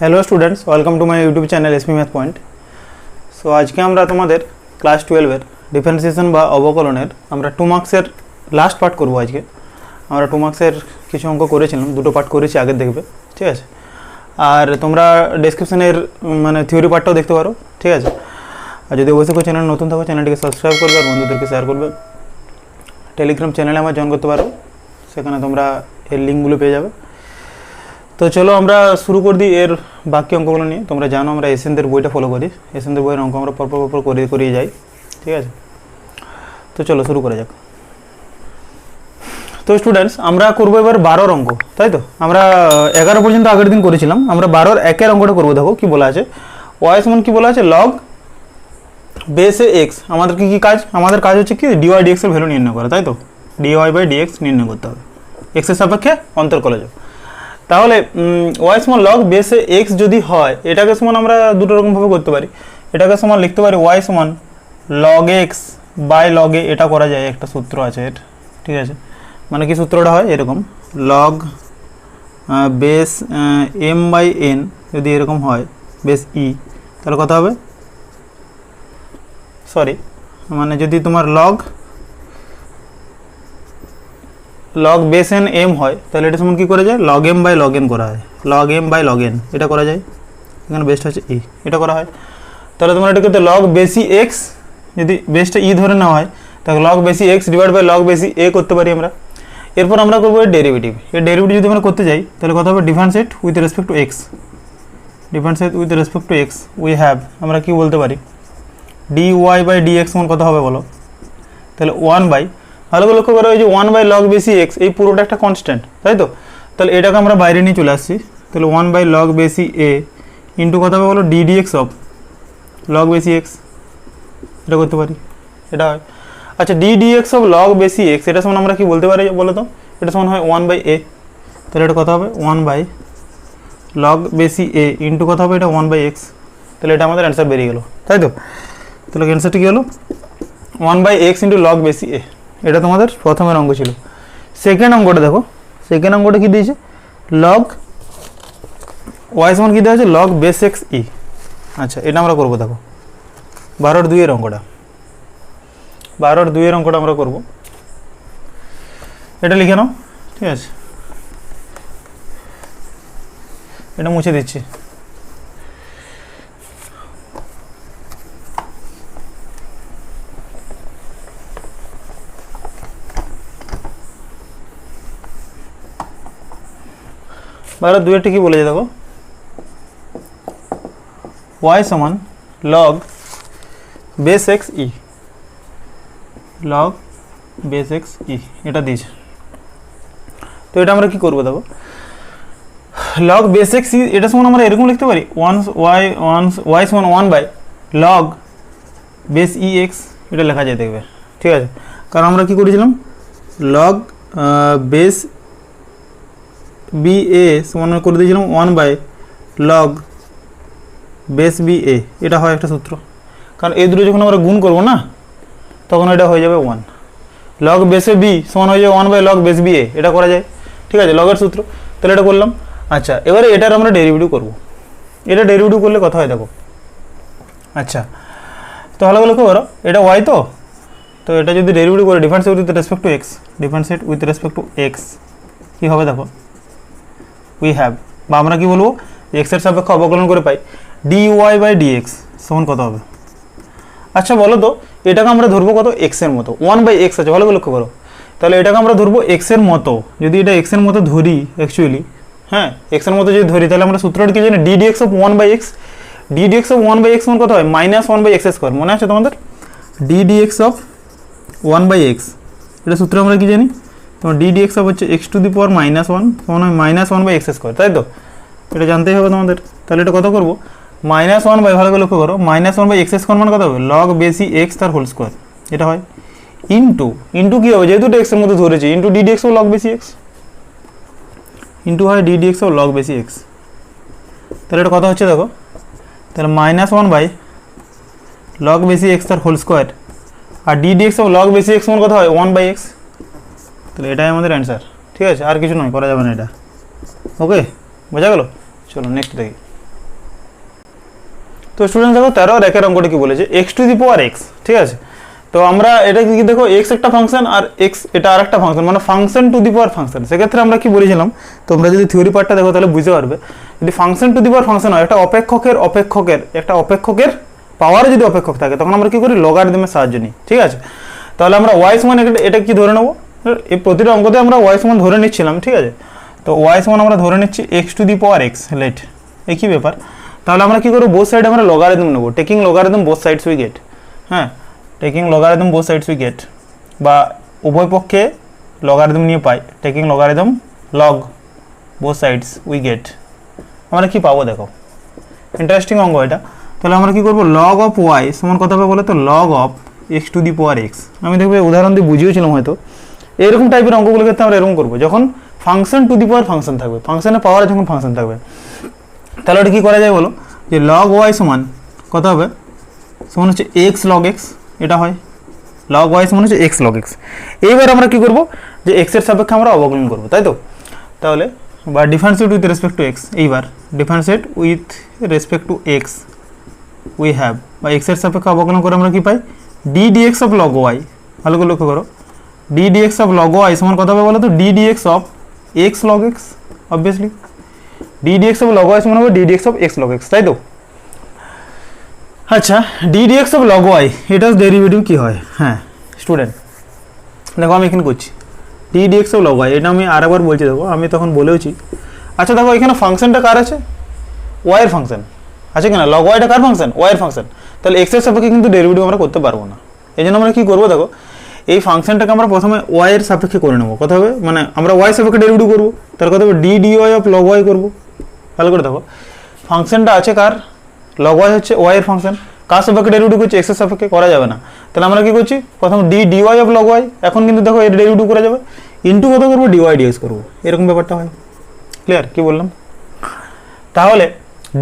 Hello students, welcome to my YouTube channel SP math point. So आज के আমরা তোমাদের ক্লাস 12 এর ডিফারেন্সিয়েশন বা অবকলনের আমরা 2 মার্কসের লাস্ট পার্ট করব। আজকে আমরা 2 মার্কসের কিছু অঙ্ক করেছিলাম, দুটো পার্ট করেছি, আগে দেখবে, ঠিক আছে। আর তোমরা ডেসক্রিপশনের মানে থিওরি পার্টটাও দেখতে পারো, ঠিক আছে। আর যদি অবশ্যই কেউ চ্যানেল নতুন থাকো চ্যানেলটিকে সাবস্ক্রাইব করবে আর বন্ধুদেরকে শেয়ার করবে। টেলিগ্রাম চ্যানেলে আমার জয়েন করতে পারো, সেখানে তোমরা এর লিঙ্কগুলো পেয়ে যাবে। তো চলো আমরা শুরু করে দিই এর বাকি অঙ্কগুলো নিয়ে। তোমরা জানো আমরা এসএনদের বইটা ফলো করি, এসএনদের বইয়ের অঙ্ক আমরা পরপর করিয়ে যাই, ঠিক আছে। তো চলো শুরু করা যাক। তো স্টুডেন্টস আমরা করবো এবার 12 অঙ্ক, তাই তো। আমরা 11 পর্যন্ত আগের দিন করেছিলাম, আমরা 12 একের অঙ্কটা করবো। দেখো কি বলা আছে, ওয়াই সমান কি বলা আছে, লগ বেসে এক্স। আমাদের কি কাজ, আমাদের কাজ হচ্ছে কি ডিওয়াই ডিএক্স এর ভ্যালু নির্ণয় করা, তাই তো। ডিওয়াই বাই ডিএক্স নির্ণয় করতে হবে এক্সের সাপেক্ষে অন্তর্কলজ। তাহলে ওয়াই সমান লগ বেসে এক্স যদি হয়, এটাকে সমান আমরা দুটো রকমভাবে করতে পারি। এটাকে সমান লিখতে পারি ওয়াই সমান লগ এক্স বাই লগ এ, এটা করা যায়, একটা সূত্র আছে এর, ঠিক আছে। মানে কি সূত্রটা হয় এরকম, log base m by n যদি এরকম হয় বেস ই, তাহলে কত হবে, সরি মানে যদি তোমার লগ বেস এন এম হয়, তাহলে এটা সমান কী করা যায়, log m by log n করা হয়, log m by log n এটা করা যায়। এখানে বেসটা হচ্ছে ই, এটা করা হয়। তাহলে তোমরা এটা করতে লগ বেসি এক্স, যদি বেসটা ই ধরে নেওয়া হয় তাহলে log base e x divide by log বেসি এ করতে পারি আমরা। এরপর আমরা করবো এর ডেরিভেটিভ। এর ডেরিভেটিভ যদি আমরা করতে যাই তাহলে কত হবে, differentiate with respect to x. Differentiate with respect to x we have, আমরা কি বলতে পারি, d y by d x সমান কত হবে বলো, তাহলে 1 বাই, ভালো করে লক্ষ্য করো এই যে 1 বাই লগ বেসি এক্স, এই পুরোটা একটা কনস্ট্যান্ট, তাই তো। তাহলে এটাকে আমরা বাইরে নিয়ে চলে আসছি, তাহলে 1 বাই লগ বেসি এ ইন্টু কত হবে বলো, D d x of log base e x, এটা করতে পারি, এটা হয়। আচ্ছা d d x of log base e x, এটা সমান আমরা কি বলতে পারি বলো তো, এটা সমান হয় 1 বাই এ, তাহলে এটা কত হবে 1 বাই লগ বেসি এ ইন্টু কত হবে, এটা 1 বাই এক্স, তাহলে এটা আমাদের অ্যান্সার বেরিয়ে গেল, তাই তো। তাহলে অ্যান্সারটা কী হলো, 1 বাই এক্স ইন্টু লগ বেসি এ। এটা তোমাদের প্রথমের অঙ্ক ছিল। সেকেন্ড অঙ্কটা দেখো, সেকেন্ড অঙ্কটা কী দিয়েছে, লগ ওয়াই সমান কী দেওয়া আছে, লগ বেস এক্স ই। আচ্ছা এটা আমরা করবো, দেখো 12/2 অঙ্কটা, 12/2 অঙ্কটা আমরা করবো। এটা লিখে নাও, ঠিক আছে, এটা মুছে দিচ্ছি। বারো দুইটা কি বলেছে দেখো, ওয়াই সমান লগ বেস এক্স ই, লগ বেস এক্স ই এটা দিয়েছে। তো এটা আমরা কি করবো দেখো, লগ বেস এক্স ই এটা সমান আমরা এরকম লিখতে পারি, ওয়াই সমান 1 by log base e x, এটা লেখা যায় দেখবে, ঠিক আছে। কারণ আমরা কি করেছিলাম, লগ বেস বি এ সমান করে দিয়েছিলাম 1 by log base B A, এটা হয় একটা সূত্র। কারণ এই দুটো যখন আমরা গুণ করবো না, তখন এটা হয়ে যাবে 1 লগ বেসে বি সমান হয়ে যাবে 1 by log base B A, এটা করা যায়, ঠিক আছে, লগের সূত্র। তাহলে এটা করলাম। আচ্ছা এবারে এটার আমরা ডেরিভেটিভ করবো। এটা ডেরিভেটিভ করলে কথা হয় দেখো, আচ্ছা তো ভালো করে লক্ষ্য করো, এটা ওয়াই তো এটা যদি ডেরিভেটিভ করে differentiate with respect to x, differentiate with respect to x কী হবে দেখো, উই হ্যাভ, বা আমরা কি বলবো, এক্সের সাপেক্ষে অবকলন করে পাই d y by d x সমান কত হবে। আচ্ছা বলো তো এটাকে আমরা ধরবো কত, এক্সের মতো, 1 বাই এক্স আছে, ভালো করে লক্ষ্য করো। তাহলে এটাকে আমরা ধরবো এক্সের মতো, যদি এটা এক্সের মতো ধরি অ্যাকচুয়ালি, হ্যাঁ এক্সের মতো যদি ধরি, তাহলে আমরা সূত্রটা কি জানি, d d x of 1 by x, d d x of 1 by x সমান কত হয়, -1 বাই এক্স স্কোয়ার, মনে আছে তোমাদের, d d x of 1 by x, এটা সূত্র আমরা কি জানি, তোমার ডি ডি এক্স অফ হচ্ছে এক্স টু দি পাওয়ার -1 সমান হয় -1 বাই এক্স স্কোয়ার, তাই তো। এটা জানতেই হবে তোমাদের। তাহলে এটা কত করবো, -1 বাই, ভালো করে লক্ষ্য করো, -1 বাই এক্স স্কোয়ার মানে কত হবে, লগ বেসি এক্স তার হোল স্কোয়ার, এটা হয় ইন্টু কী হবে, যেহেতু এটা এক্সের মধ্যে ধরেছি, into d d x of log base e x, into হয় d d x of log base e x. তাহলে এটা কত হচ্ছে দেখো, তাহলে -1 বাই লগ বেসি এক্স তার হোল স্কোয়ার, আর d d x of log base e x সমান কত হয়, 1 বাই এক্স। তাহলে এটাই আমাদের অ্যান্সার, ঠিক আছে, আর কিছু নয়, করা যাবে না এটা। ওকে বোঝা গেল, চলো নেক্সট দেখি। তো স্টুডেন্ট দেখো 13 আর 1 অঙ্কটা কি বলেছে x to the power x, ঠিক আছে। তো আমরা এটা কি দেখো এক্স একটা ফাংশন আর এক্স এটা আরেকটা ফাংশন, মানে function two the power function. সেক্ষেত্রে আমরা কি বলেছিলাম, তোমরা যদি থিওরি পার্টটা দেখো তাহলে বুঝতে পারবে, যদি function two the power function হয় একটা অপেক্ষকের পাওয়ারে যদি অপেক্ষক থাকে তখন আমরা কি করি লগারিদমের সাহায্য নিই, ঠিক আছে। তাহলে আমরা ওয়াই সমান এটা কি ধরে নেবো, এই প্রতিটা অঙ্কতে আমরা ওয়াই সমান ধরে নিচ্ছিলাম, ঠিক আছে। তো ওয়াই সমান আমরা ধরে নিচ্ছি x to the power x, let একই ব্যাপার। তাহলে আমরা কি করবো বোথ সাইড আমরা লগারিদম নেবো, taking logarithm both sides we get, হ্যাঁ taking logarithm both sides we get, বা উভয় পক্ষে লগারিদম নিয়ে পাই, taking logarithm log both sides we get. আমরা কি পাবো দেখো, ইন্টারেস্টিং অঙ্ক এটা। তাহলে আমরা কি করবো লগ অফ ওয়াই সমান কত হবে বলে তো log of x to the power x. আমি দেখবে উদাহরণ দিয়ে বুঝিয়েছিলাম হয়তো, এরকম টাইপের অঙ্কগুলোর ক্ষেত্রে আমরা এরকম করবো যখন function two the power function থাকবে, ফাংশনের পাওয়ারে যখন ফাংশন থাকবে। তাহলে ওটা কী করা যায় বলো, যে লগ ওয়াই সমান কত হবে, সমান হচ্ছে এক্স লগ এক্স, এটা হয় লগ ওয়াই সমান হচ্ছে এক্স লগ এক্স। এইবার আমরা কি করবো যে এক্সের সাপেক্ষে আমরা অবকলন করবো, তাই তো। তাহলে বা differentiate with respect to x, এইবার differentiate with respect to x we have, বা এক্সের সাপেক্ষে অবকলন করে আমরা কি পাই d dx of log y. ভালো করে লক্ষ্য করো, d dx of log y সমান কত হবে বলো তো d dx of x log x, obviously d dx of log y সমান হবে d dx of x log x, তাই তো। আচ্ছা d dx of log y এটার ডেরিভেটিভ কী হয়, হ্যাঁ স্টুডেন্ট দেখো আমি এখানে করছি d dx of log y, এটা আমি আরেকবার বলছি দেখো, আমি তখন বলেওছি। আচ্ছা দেখো এখানে ফাংশনটা কার আছে, ওয়াইয়ের ফাংশন আছে কিনা, লগ ওয়াইটা কার ফাংশন, ওয়াইয়ের ফাংশন। তাহলে এক্সের সাপেক্ষে কিন্তু ডেরিভেটিভ আমরা করতে পারবো না, এই জন্য আমরা কী করবো দেখো এই ফাংশনটাকে আমরা প্রথমে ওয়াইয়ের সাপেক্ষে করে নেবো, কত হবে মানে আমরা ওয়াই সাপেক্ষে ডেরিভেটিভ করবো, তাহলে কত হবে d d y of log y করবো। ভালো করে দেখো ফাংশনটা আছে কার, লগ ওয়াই হচ্ছে ওয়াইয়ের ফাংশন, কার সাপেক্ষে ডেরিভেটিভ করছি এক্সের সাপেক্ষে, করা যাবে না। তাহলে আমরা কি করছি প্রথম d d y of log y, এখন কিন্তু দেখো এর ডেরিভেটিভ করা যাবে, ইন্টু কত করবো ডিওয়াই ডিএক্স করবো, এরকম ব্যাপারটা হয়। ক্লিয়ার কি বললাম, তাহলে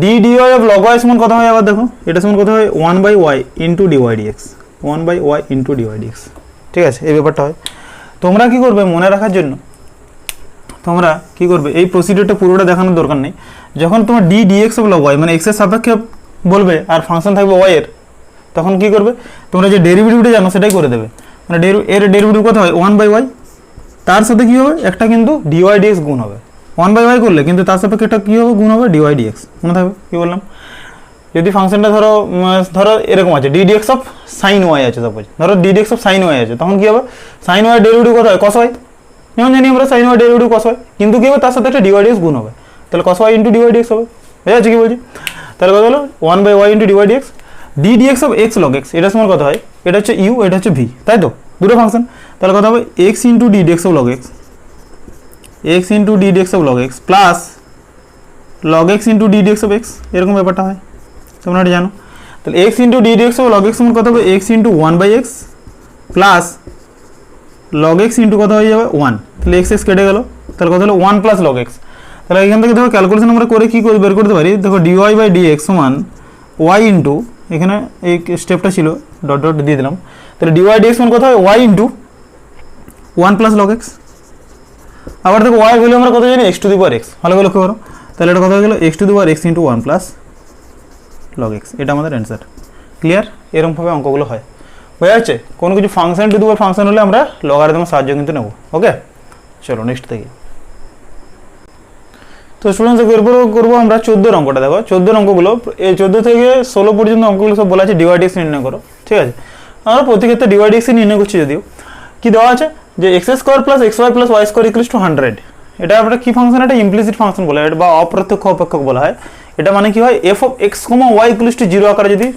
d d y of log y সমান কত হয় আবার দেখো, এটা সমান কত হয় 1/y into dy dx, 1/y into dy d x, ঠিক আছে এই ব্যাপারটা হয়। তোমরা কি করবে মনে রাখার জন্য, তোমরা কি করবে এই প্রসিডিওরটা পুরোটা দেখানোর দরকার নেই, যখন তোমার d dx of log y মানে এক্সের সাপেক্ষে বলবে আর ফাংশন থাকবে ওয়াই এর, তখন কি করবে তোমরা যে ডেরিভেটিভটা জানো সেটাই করে দেবে, মানে এর ডেরিভেটিভ কত হয় 1/y, তার সাথে কী হবে একটা কিন্তু ডিওয়াই ডিএক্স গুণ হবে, 1/y করলে কিন্তু তার সাপেক্ষে একটা কী হবে গুণ হবে ডিওয়াই ডিএক্স, মনে থাকবে কী বললাম। যদি ফাংশনটা ধরো এরকম আছে d dx of sine y আছে, সাপোজ ধরো d dx of sine y আছে, তখন কী হবে সাইন ওয়াই ডেরিভেটিভ কত হয় কস ওয়াই, যেমন জানি আমরা sine y derivative cos y, কিন্তু কী হবে তার সাথে একটা ডিওয়াই ডিএক্স গুণ হবে, তাহলে cos y into dy d x হবে, বুঝা যাচ্ছে কি বলছি। তাহলে কত হলো 1/y into dy d x, d dx of x log x, এটা সমান কত হয়, এটা হচ্ছে ইউ এটা হচ্ছে ভি, তাই তো দুটো ফাংশন। তাহলে কত হবে x into d dx of log x, x into d dx of log x plus log x into d dx of x, এরকম ব্যাপারটা হয় তোমরা এটা জানো। তাহলে x into d dx of log x সমান কত হবে x into 1/x plus log x into কত হয়ে যাবে 1, তাহলে এক্স এক্স কেটে গেল, তাহলে কত হলো 1 প্লাস লগ এক্স। তাহলে এখান থেকে দেখো ক্যালকুলেশন আমরা করে কী করে বের করতে পারি, দেখো ডিওয়াই বাই ডিএক্স সমান ওয়াই ইন্টু, এখানে এই স্টেপটা ছিল ডট ডট দিয়ে দিলাম, তাহলে ডিওয়াই ডিএক্স সমান কত হয় y into 1 plus log x. আবার দেখো ওয়াই ভ্যালু আমরা কত জানি x to the power x, ভালো করে লক্ষ্য করো, তাহলে এটা কত হয়ে গেল x to the power x into 1 plus log x, এটা আমাদের অ্যান্সার। ক্লিয়ার, এরকমভাবে অঙ্কগুলো হয়, বোঝা যাচ্ছে। কোনো কিছু function two the power function হলে আমরা লগারিদমের সাহায্য কিন্তু নেব। ওকে চলো নেক্সট থেকে। তো স্টুডেন্টস এরপর করবো আমরা 14 অঙ্কটা, দেখো 14 অঙ্কগুলো, এই 14 থেকে 16 পর্যন্ত অঙ্কগুলো সব বলা আছে ডিওয়াই ডিএক্স নির্ণয় করো, ঠিক আছে। আমরা প্রতি ক্ষেত্রে ডিওয়াই ডিএক্স নির্ণয় করছি, যদিও কি দেওয়া আছে যে x square plus x y plus y square equals to 100, এটা আমরা কি ফাংশন, এটা ইমপ্লিসিট ফাংশন বলা হয় বা অপ্রত্যক্ষ অপেক্ষক বলা হয়। এটা মানে কি হয় f of x comma y equals to 0 আকারে, যদি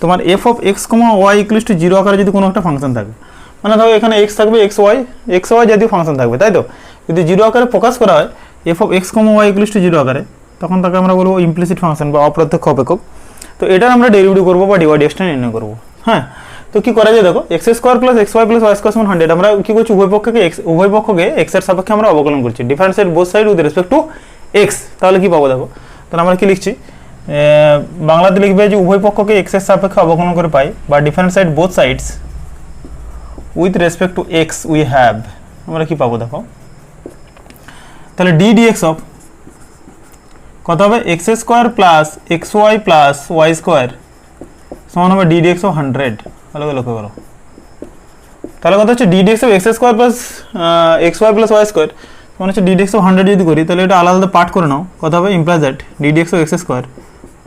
তোমার f of x comma y equals to 0 আকারে যদি কোনো একটা ফাংশন থাকে, মানে ধরো এখানে এক্স থাকবে এক্স ওয়াই জাতীয় ফাংশন থাকবে, তাই তো। যদি 0 আকারে প্রকাশ করা হয় f of x comma y equals to 0 আকারে, তখন তাকে আমরা বলবো ইমপ্লিসিট ফাংশন বা অপ্রত্যক্ষ অপেক্ষক। তো এটার আমরা ডেরিভেটিভ করবো বা ডিওয়াই ডিএক্সটা নির্ণয় করবো। হ্যাঁ, তো কি করা যায় দেখো x square plus x y plus y square সমান 100, আমরা কি করছি উভয় পক্ষকে এক্স এর সাপেক্ষে আমরা অবকলন করছি, differentiate both side with respect to x. তাহলে কি পাবো দেখো, তাহলে আমরা কি লিখছি, বাংলাতে লিখবে যে উভয় পক্ষকে এক্স এর সাপেক্ষে অবকলন করে পাই, বা differentiate both sides with respect to x we have, আমরা কি পাবো দেখো, তাহলে ডি ডিএক্স অফ কত হবে x square plus x y plus y square সমান হবে ডি ডিএক্স অফ 100। ভালো করে লক্ষ্য করো, তাহলে কথা হচ্ছে d dx of x square plus x y plus y square সমান হচ্ছে ডি ডিএক্স অফ 100 যদি করি তাহলে এটা আলাদা পার্ট করে নাও। কত হবে implies that d dx of x square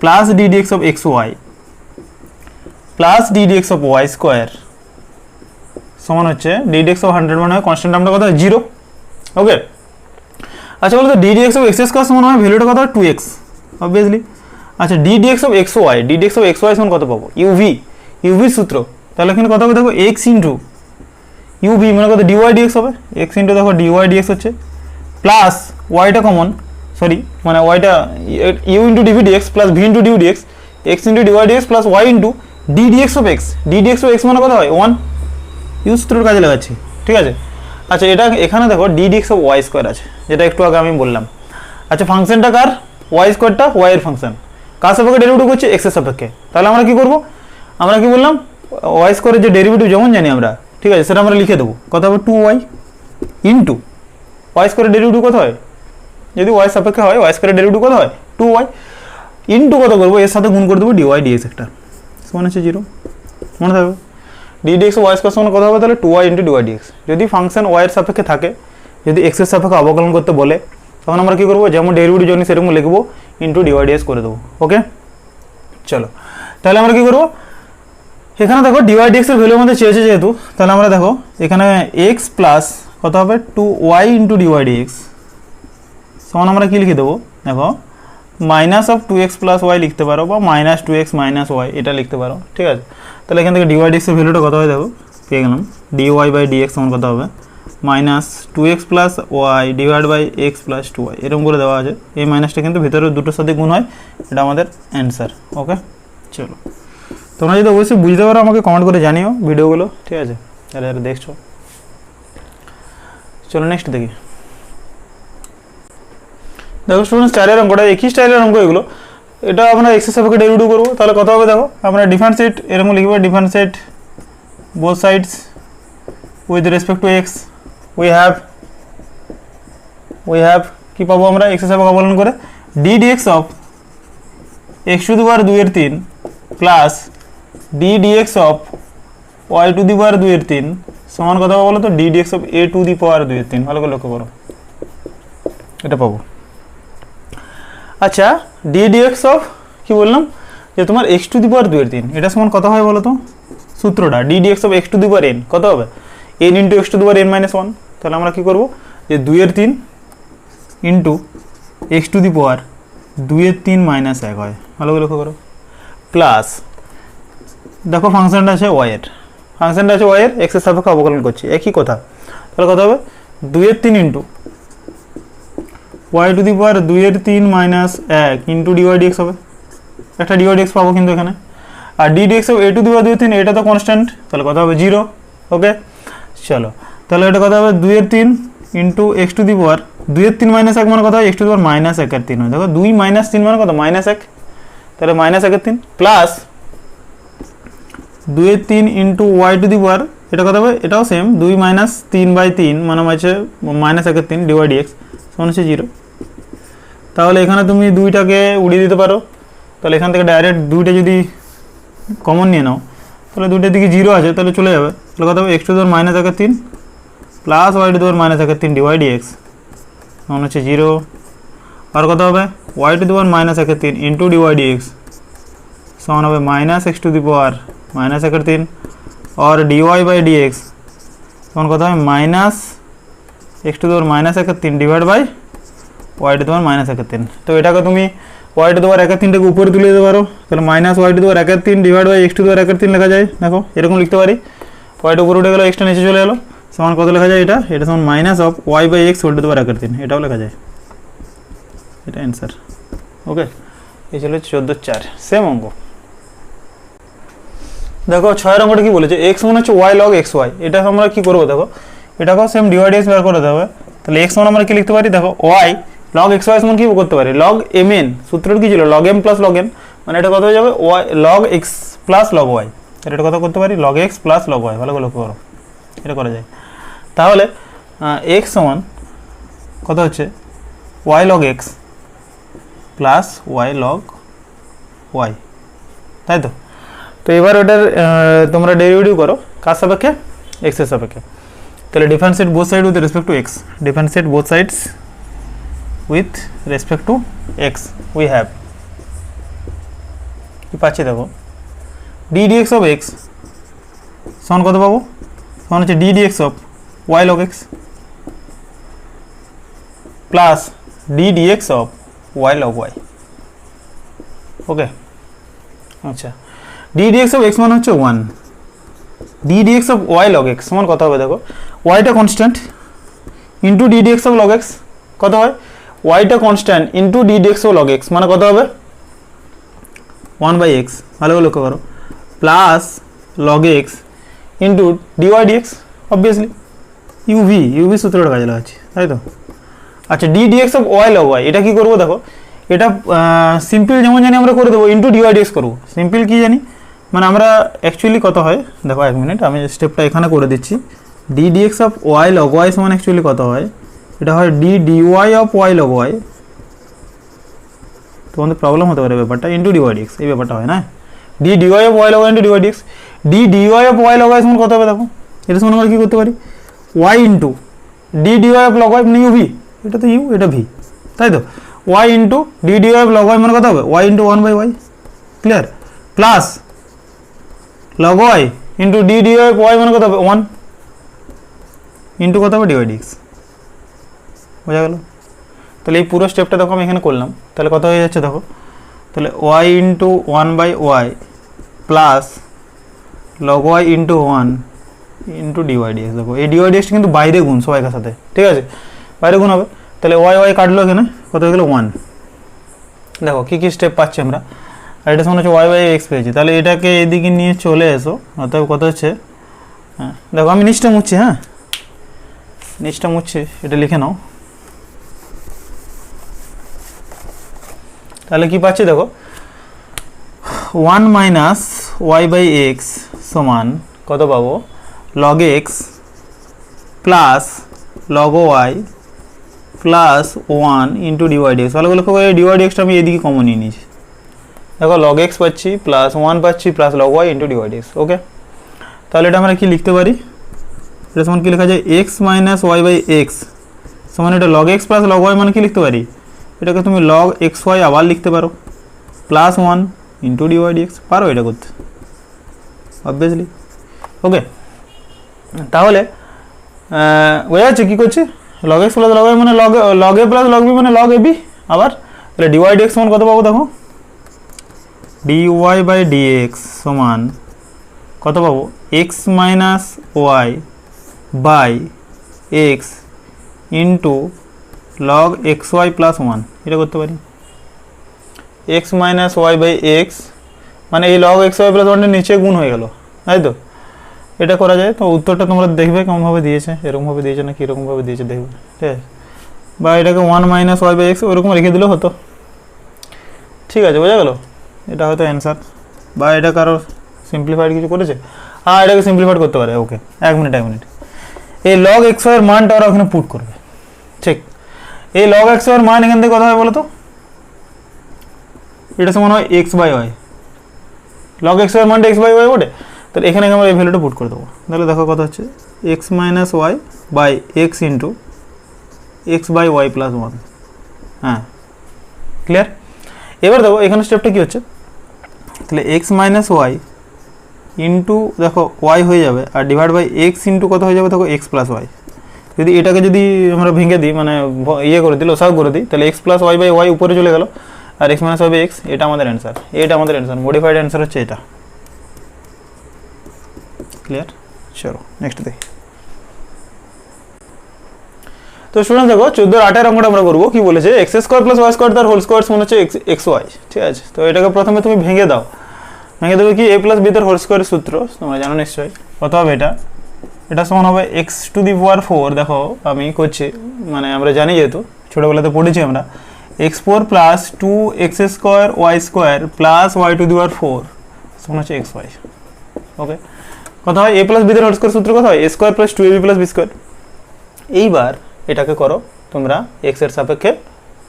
plus d dx of x y plus d dx of y square সমান হচ্ছে ডি ডিএক্স অফ 100 মানে হয় কনস্ট্যান্ট টার্মটা কত হয় 0। ওকে, আচ্ছা বলো তো d dx of x square সমান হয় ভ্যালুটা কত হয় 2x অবভিয়াসলি। আচ্ছা d dx of x y, d dx of x y সমান কত পাবো ইউভি, ইউভির সূত্র, তাহলে এখানে কত হবে দেখো এক্স ইন্টু ইউভি মানে কত ডিওয়াই ডিএক্স হবে, এক্স ইন্টু দেখো ডিওয়াই ডিএক্স হচ্ছে প্লাস ওয়াইটা কমন, সরি মানে ওয়াইটা u into d v d x plus v into d u d x x into dy d x plus y into d dx of x, d dx of x মানে কত হয় 1, you সূত্রের কাজে লাগাচ্ছি, ঠিক আছে। আচ্ছা এটা এখানে দেখো d dx of y square আছে যেটা একটু আগে আমি বললাম। আচ্ছা ফাংশনটা কার, ওয়াই স্কোয়ারটা ওয়াই এর ফাংশন, কার সাপেক্ষে ডেরিভেটিভ করছে এক্স এর সাপেক্ষে, তাহলে আমরা কি করব, আমরা কি বললাম ওয়াই স্কোয়ারের যে ডেরিভেটিভ যেমন জানি আমরা, ঠিক আছে, সেটা আমরা লিখে দেবো কত হবে 2y ইন্টু ওয়াই স্কোয়ারের ডেরিভেটিভ কত হয়, যদি ওয়াই সাপেক্ষে হয় ওয়াই স্কোয়ারের ডেরিভেটিভ কত হয় 2y ইন্টু কত করবো এর সাথে গুণ করে দেবো ডিওয়াই ডিএক্স একটা সমান হচ্ছে 0, মনে থাকবে ডি ডিএক্স ওয়াই স্কোয়ার সমান কত হবে তাহলে 2y ইন্টু ডিওয়াই ডিএক্স। যদি ফাংশন ওয়াই এর সাপেক্ষে থাকে, যদি এক্স এর সাপেক্ষে অবকলন করতে বলে তখন আমরা কি করবো যেমন ডেরিভেটিভ জানি সেরকম লিখবো ইন্টু ডিওয়াই ডিএক্স করে দেবো। ওকে চলো তাহলে আমরা কি করবো, এখানে দেখো ডিওয়াই ডিএক্স এর ভ্যালু আমাদের চেয়েছে যেহেতু, তাহলে আমরা দেখো এখানে এক্স প্লাস কত হবে 2y ইন্টু ডিওয়াই ডিএক্স সমান আমরা কি লিখে দেবো দেখো minus of 2x plus Y লিখতে পারো বা মাইনাস 2x মাইনাস ওয়াই এটা লিখতে পারো, ঠিক আছে। তাহলে এখান থেকে ডিওয়াই ডিএক্স এর ভ্যালুটা কত হয় দেখো পেয়ে গেলাম, ডিওয়াই বাই ডিএক্স সমান কত হবে minus 2x plus y divide by x plus 2y এরকম করে দেওয়া আছে, এই মাইনাসটা কিন্তু ভিতরে দুটোর সাথে গুণ হয়, এটা আমাদের অ্যান্সার। ওকে চলো তোমরা যদি অবশ্যই বুঝতে পারো আমাকে কমেন্ট করে জানিও ভিডিওগুলো, ঠিক আছে, যারা যারা দেখছো। চলো নেক্সট দেখি, দেখো স্টুডেন্টস 4 অঙ্কটা একই স্টাইলের অঙ্ক এগুলো, এটা আমরা এক্স এর সাপেক্ষে ডেরিভেটিভ করবো, তাহলে কত হবে দেখো আমরা ডিফারেন্সিয়েট এরকম লিখবো differentiate both sides with respect to x we have কি পাবো আমরা এক্স এর সাপেক্ষে অবকলন করে d dx of x to the power 2/3 plus d dx of y to the power 2/3 সমান কথা বলো তো d dx of a to the power 2/3, ভালো করে লক্ষ্য করো এটা পাবো। আচ্ছা ডি ডিএক্স অফ কি বললাম যে তোমার এক্স টু দি পাওয়ার 2/3 এটা সমান কত হয় বলো তো, সূত্রটা d dx of x to the power n কত হবে n into x to the power n minus 1, তাহলে আমরা কি করবো যে 2/3 into x to the power 2/3 minus 1 হয়, ভালো করে লক্ষ্য করো প্লাস দেখো ফাংশনটা আছে ওয়াই এর, ফাংশনটা আছে ওয়াই এর এক্স এর সাপেক্ষে অবকলন করছি একই কথা, তাহলে কত হবে 2/3 into y to the power 2/3 minus 1 into dy d x হবে, একটা ডিওয়াই ডিএক্স পাবো কিন্তু এখানে, আর d dx of a to the power 2/3 এটা তো কনস্ট্যান্ট, তাহলে কত হবে 0। ওকে চলো তাহলে এটা কত হবে 2/3 into x to the power 2/3 minus 1 মানে কত হয় x to the power minus 1/3 হয়, দেখো 2 মাইনাস 3 মানে কত মাইনাস 1, তাহলে minus 1/3 plus 2/3 into y to the power এটা কত হবে এটাও সেম 2 মাইনাস 3/3 মানে হচ্ছে মাইনাস 1/3 ডিওয়াই ডিএক্স সমান হচ্ছে 0। তাহলে এখানে তুমি দুইটাকে উড়িয়ে দিতে পারো, তাহলে এখান থেকে ডাইরেক্ট দুইটা যদি কমন নিয়ে নাও তাহলে দুইটার দিকে 0 আছে তাহলে চলে যাবে, তাহলে কত হবে x to the power minus 1/3 plus y to the power minus 1/3 d y d x সমান হচ্ছে 0, আর কত হবে y to the power minus 1/3 into dy d x সমান হবে minus x to the power minus 1/3 और ডিওয়াই বাই ডিএক্স সমান কত হবে minus x to the power minus 1/3 divide by y to the power minus 1/3, তো এটাকে তুমি ওয়াই টু দি পাওয়ার 1/3টাকে উপরে তুলে দিতে পারো, তাহলে minus y to the power 1/3 divide by x to the power 1/3 লেখা যায়, দেখো এরকম লিখতে পারি ওয়াইটা উপরে উঠে গেলো এক্সটা নিচে চলে গেলো সমান কত লেখা যায় এটা সমান minus of y by x whole to the power 1/3 এটাও লেখা যায়, এটা অ্যান্সার। ওকে এই ছিল 14/4 সেম অঙ্ক। দেখো 6 অঙ্কটা কি বলেছে এক্স মানে হচ্ছে ওয়াই লগ এক্স ওয়াই, এটা আমরা কি করবো দেখো এটাকেও সেম ডিওয়াই ডিএক্স বের করে দেবে, তাহলে এক্স মানে আমরা কি লিখতে পারি দেখো ওয়াই লগ এক্স ওয়াই সমান কি করতে পারি লগ এম এন, সূত্রটা কি ছিল log m plus log n, মানে এটা কত হয়ে যাবে y log x plus log y, এটা কত করতে পারি log x plus log y, ভালো করে লক্ষ্য করো এটা করা যায়। তাহলে এক্স সমান কত হচ্ছে y log x plus y log y, তাই তো। তো এবার ওটার তোমরা ডেরিভেটিভ করো কার সাপেক্ষে, এক্স এর সাপেক্ষে। তাহলে differentiate both side with respect to x, differentiate both sides with respect to x we have কি পাচ্ছি দেখো, ডি ডিএক্স অফ এক্স সমান কত পাবো, সমান হচ্ছে d dx of y log x plus d dx of y log y. Okay, আচ্ছা d dx of x মানে হচ্ছে 1, d dx of y log x সমান কত হবে দেখো, ওয়াইটা constant into d dx of log x কত হয়, ওয়াইটা constant into d dx of log x মানে কত হবে 1/x, ভালো করে লক্ষ্য করো, plus log x into dy d x, obviously UV সূত্রটা কাজে লাগাচ্ছি, তাই তো। আচ্ছা d dx of y log y, এটা কি করবো দেখো, এটা সিম্পল যেমন জানি আমরা করে দেবো, ইন্টু ডিওয়াই ডিএক্স করবো। সিম্পল কি জানি মানে আমরা অ্যাকচুয়ালি কত হয় দেখো, 1 মিনিট আমি স্টেপটা এখানে করে দিচ্ছি। D dx of y log y সমান অ্যাকচুয়ালি কত হয়, এটা হয় d d y of y log y, তোমাদের প্রবলেম হতে পারে ব্যাপারটা, ইন্টু ডিওয়াই ডিএক্স এই ব্যাপারটা হয় না, d d y of y log y into dy d x. D d y of y log y সমান কত হবে দেখো, এটা সমান আমরা কী করতে পারি, y into d d y of log y মানে ইউ ভি, এটা তো ইউ এটা ভি, তাই তো। Y into d d y of log y মানে কত হবে, y into 1/y, clear, plus log y into d d y of y মানে কত হবে 1 ইন্টু কত হবে ডিওয়াই ডিএক্স, বোঝা গেল। তাহলে এই পুরো স্টেপটা দেখো আমি এখানে করলাম, তাহলে কত হয়ে যাচ্ছে দেখো, তাহলে y into 1/y plus log y into 1 into dy d x. দেখো এই ডিওয়াই ডিএক্সটা কিন্তু বাইরে গুণ সবাইকার সাথে, ঠিক আছে, বাইরে গুণ হবে। তাহলে ওয়াই কাটলো এখানে, কত হয়ে গেলো 1। দেখো কী কী স্টেপ পাচ্ছি আমরা, আর এটা মনে হচ্ছে y/x পেয়েছি, তাহলে এটাকে এদিকে নিয়ে চলে এসো, অতএব কত হচ্ছে, হ্যাঁ দেখো আমি নিচটা মুছছি, হ্যাঁ নিচটা মুছছি, এটা লিখে নাও। তাহলে কি পাচ্ছি দেখো, 1 মাইনাস y/x সমান কত পাবো, log x plus log y plus 1 into dy d x. ভালো লক্ষ্য করে ডিওয়াই ডিএক্সটা আমি এদিকে কমন নিয়ে নিয়েছি, দেখো log x পাচ্ছি প্লাস 1 পাচ্ছি plus log y into dy d x. Okay, তাহলে এটা আমরা কি লিখতে পারি, এটা সমান কি লেখা যায়, x মাইনাস y/x সমান এটা log x plus log y মানে কি লিখতে পারি, এটাকে তুমি log xy আবার লিখতে পারো প্লাস 1 ইন্টু ডিওয়াই ডিএক্স, পারো এটা করতে অবভিয়াসলি। ওকে, তাহলে বোঝা যাচ্ছে কী করছি, log x plus log y মানে log a plus log b মানে log ab, আবার তাহলে ডিওয়াই ডিএক্স সমান কত পাবো দেখো, dy/dx সমান কত পাবো, x minus y by x into log xy plus 1, এটা করতে পারি। x minus y by x মানে এই log xy প্লাস 1 নিচে গুণ হয়ে গেল, তাই তো, এটা করা যায়। তো উত্তরটা তোমরা দেখবে কেমনভাবে দিয়েছে, এরকমভাবে দিয়েছে না কীরকমভাবে দিয়েছে দেখবে, ঠিক আছে, বা এটাকে 1 মাইনাস ওয়াই বাই এক্স ওরকম রেখে দিলেও হতো, ঠিক আছে, বোঝা গেল, এটা হয়তো অ্যান্সার। বা এটা কারো সিম্পলিফাইড কিছু করেছে, হ্যাঁ এটাকে সিম্পলিফাইড করতে পারে। ওকে, এক মিনিট এই log xy এর মানটা ওরা ওখানে পুট করবে, ঠিক। এই log xy এর মান এখান থেকে কত হয় বলো তো, এটা সমান হয় x/y, log xy এর মানটা x/y ওঠে, তাহলে এখানে আমরা এই ভ্যালুটা পুট করে দেবো। তাহলে দেখো কত হচ্ছে, x minus y by x into x/y plus 1, হ্যাঁ ক্লিয়ার। এবার দেখো এখানে স্টেপটা কী হচ্ছে, তাহলে x মাইনাস ওয়াই ইন্টু দেখো ওয়াই হয়ে যাবে, আর ডিভাইড বাই এক্স ইন্টু কত হয়ে যাবে দেখো x প্লাস ওয়াই। যদি এটাকে যদি আমরা ভেঙে দিই মানে ইয়ে করে দিই, লসাগু করে দিই, তাহলে x plus y by y উপরে চলে গেল, আর x minus y by x, এটা আমাদের অ্যান্সার, এটা আমাদের অ্যান্সার, মডিফাইড অ্যান্সার হচ্ছে এটা। ক্লিয়ার, চলো নেক্সট দেখি। তো স্টুডেন্ট দেখো 14/8 অঙ্কটা আমরা করবো, কি বলেছে, x square plus y square তার হোল স্কোয়ার সমান হচ্ছে এক্স ওয়াই, ঠিক আছে। তো এটাকে প্রথমে তুমি ভেঙে দাও, ভেঙে দেবে কি, a প্লাস বি তার হোল স্কোয়ারের সূত্র তোমরা জানো নিশ্চয়ই, কত হবে এটা সমান হবে x টু দি পাওয়ার 4, দেখো আমি করছি মানে আমরা জানি যেহেতু ছোটোবেলাতে পড়েছি আমরা, x4 plus 2x square y square plus y to the power 4 সমান হচ্ছে এক্স ওয়াই। ওকে, কত হয়, a প্লাস বি তার হোল স্কোয়ার সূত্র কত হয়, a স্কোয়ার প্লাস 2ab প্লাস বি স্কোয়ার। এইবার এটাকে করো তোমরা x এর সাপেক্ষে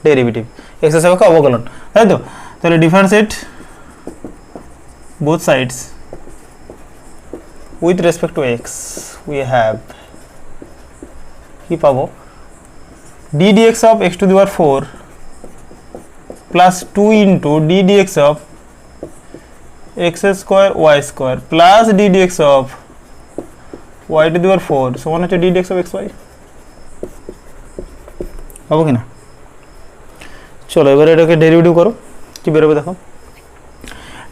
ডেরিভেটিভ, এক্স এর সাপেক্ষে অবকলন, তাই তো? তাহলে differentiate both sides with respect to x, we have কি পাবো d dx of x to the power 4 plus 2 into d dx of x square y square plus d dx of y to the power 4 সমান হচ্ছে d dx of xy, পাবো কিনা? চলো এবারে এটাকে derivative করো, কি বেরোবে দেখো।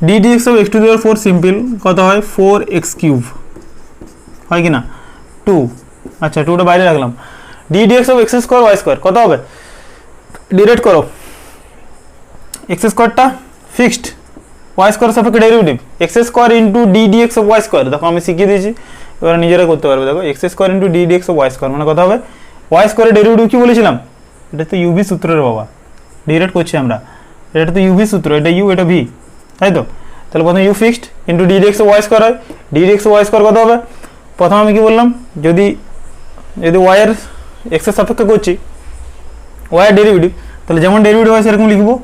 d dx of x to the power 4 simple কত হয় 4x কিউব হয় কিনা 2, আচ্ছা 2টা বাইরে রাখলাম। d dx of x square y square কত হবে, ডিরেক্ট করো, x স্কয়ারটা ফিক্সড, y স্কয়ার সাপেক্ষে derivative x square into d dx of y square, দেখো আমি শিখিয়ে দিয়েছি, এবার নিজেরা করতে পারবে। দেখো x square into d dx of y square মানে কত হবে, y স্কয়ারের ডেরিভেটিভ কি বলেছিলাম, এটা তো ইউভি সূত্রের বাবা, ডিরেক্ট করছি আমরা, এটা তো ইউভি সূত্র, এটা ইউ এটা ভি, তাই তো? তাহলে প্রথমে u fixed into d d x y square হয়, ডি ডিএক্স ওয়াই স্কোয়ার কত হবে, প্রথম আমি কি বললাম, যদি ওয়াইয়ের এক্সের সাপেক্ষে করছি ওয়াইয়ের ডেরিভেটিভ, তাহলে যেমন ডেরিভেটিভ হয় সেরকম লিখবো,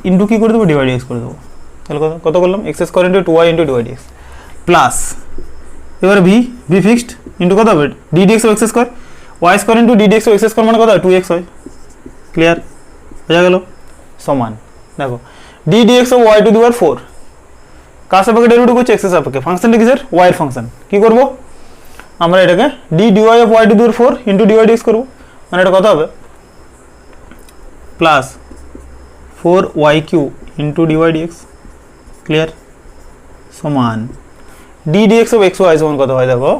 ইন্টু কি করে দেবো, ডিওয়াই ডিএক্স করে দেবো। তাহলে কত করলাম, x square into 2y into dy d x plus, এবার ভি ফিক্সড ইন্টু কত হবে, d d x of x square, y square into d d x of x square মানে কত হয় 2x হয়, ক্লিয়ার বোঝা গেল, সমান। দেখো d dx of y to the power 4 কার সাপেক্ষে ডেরিভেটিভ করছে, x এর সাপেক্ষে, ফাংশনটা কিসের, y এর ফাংশন, কি করব আমরা এটাকে d dy of y to the power 4 into dy dx করব, মানে এটা কত হবে plus 4y3 into dy dx, clear, সমান d dx of xy সমান কত হয়, দেখো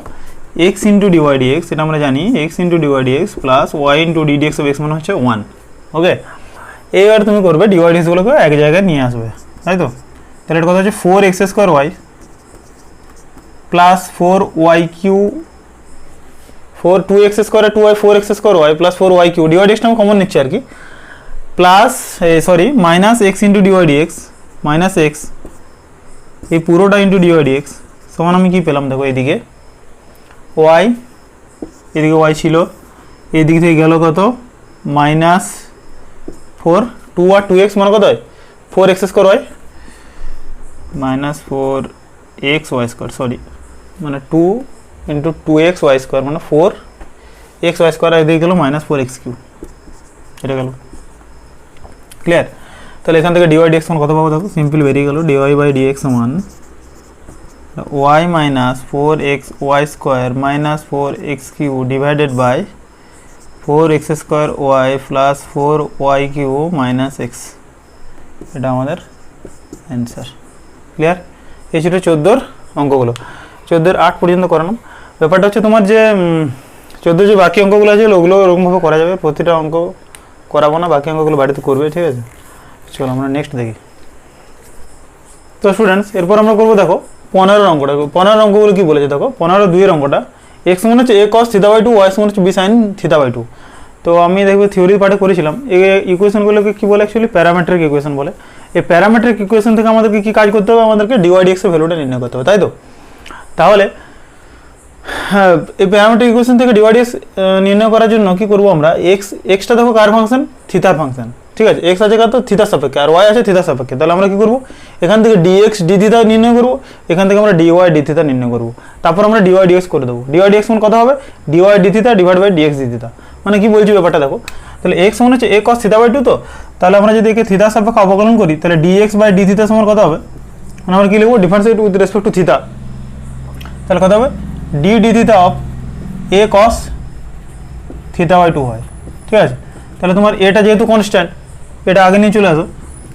x into dy dx, এটা আমরা জানি x into dy dx plus y into d dx of x মানে হচ্ছে 1, ওকে। এইবার তুমি করবে ডিওয়াই ডিএক্স গুলোকে এক জায়গায় নিয়ে আসবে, তাই তো? তাহলে এটা কথা হচ্ছে 4x square y plus 4y3 2x square 2y 4x square y plus 4y3 d y ডিএক্সটা আমি কমন নিচ্ছি আর কি, plus sorry minus x into dy d x minus x, এই পুরোটা ইন্টু ডিওয়াই ডিএক্স সমান আমি কি পেলাম, দেখো এইদিকে ওয়াই, এদিকে ওয়াই ছিল, এইদিক থেকে গেল কত মাইনাস 4 2 আর 2x মানে কত হয় 4x স্কোয়ার হয় minus 4x y square, sorry মানে 2 ইন্টু 2x ওয়াই স্কোয়ার মানে 4x ওয়াই স্কোয়ার, এদিকে গেল মাইনাস 4x কিউ, এটা গেল, ক্লিয়ার। তাহলে এখান থেকে ডিওয়াই ডিএক্স সমান কত পাবো, দেখো সিম্পল বেরিয়ে গেল, ডিওয়াই বাই ডিএক্স সমান y minus 4x y square minus 4x cube divided by 4x square y plus 4y cube minus x, এটা আমাদের অ্যান্সার, ক্লিয়ার। এই ছিল 14 অঙ্কগুলো, 14 8 পর্যন্ত করানো। ব্যাপারটা হচ্ছে তোমার যে 14 যে বাকি অঙ্কগুলো আছে ওগুলো ওরকমভাবে করা যাবে, প্রতিটা অঙ্ক করাবো না, বাকি অঙ্কগুলো বাড়িতে করবে, ঠিক আছে। চলো আমরা নেক্সট দেখি। তো স্টুডেন্টস এরপর আমরা করবো দেখো 15 অঙ্কটা, 15 অঙ্কগুলো কি বলেছে দেখো, 15-2 অঙ্কটা x সমান হচ্ছে a cos theta by 2, y সমান হচ্ছে b sin থিটা বাই 2। তো আমি দেখবো থিওরি পার্টে করেছিলাম, এই ইকুয়েশনগুলোকে কি বলে, অ্যাকচুয়ালি প্যারামেট্রিক ইকুয়েশন বলে। এই প্যারামেট্রিক ইকুয়েশন থেকে আমাদেরকে কি কাজ করতে হবে, আমাদেরকে ডিওয়াই ডিএক্স এর ভ্যালুটা নির্ণয় করতে হবে, তাই তো? তাহলে হ্যাঁ, এই প্যারামেট্রিক ইকুয়েশন থেকে ডিওয়াই ডিএক্স নির্ণয় করার জন্য কি করবো আমরা, এক্সটা দেখো কার ফাংশন, থিটার ফাংশন, ঠিক আছে। এক্স আছে কত থিটার সাপেক্ষে আর ওয়াই আছে থিটার সাপেক্ষে, তাহলে আমরা কি করবো, এখান থেকে ডিএক্স ডি থিটা নির্ণয় করবো, এখান থেকে আমরা ডিওয়াই ডি থিটা নির্ণয় করবো, তারপর আমরা ডিওয়াই ডিএক্স করে দেবো। ডিওয়াই ডিএক্স মানে কত হবে, d y d theta divide by d x d theta, মানে কি বলছি ব্যাপারটা দেখো। তাহলে এক্স সমান হচ্ছে a cos থিটা বাই 2, তো তাহলে আমরা যদি একে থিটার সাপেক্ষে অবকলন করি তাহলে ডিএক্স বাই ডি থিটা সমান কত হবে, মানে আমরা কি লিখবো, differentiate with respect to theta, তাহলে কত হবে d d theta of a cos theta by 2 হয়, ঠিক আছে। তাহলে তোমার এটা যেহেতু কনস্ট্যান্ট, এটা আগে নিয়ে চলে আসো,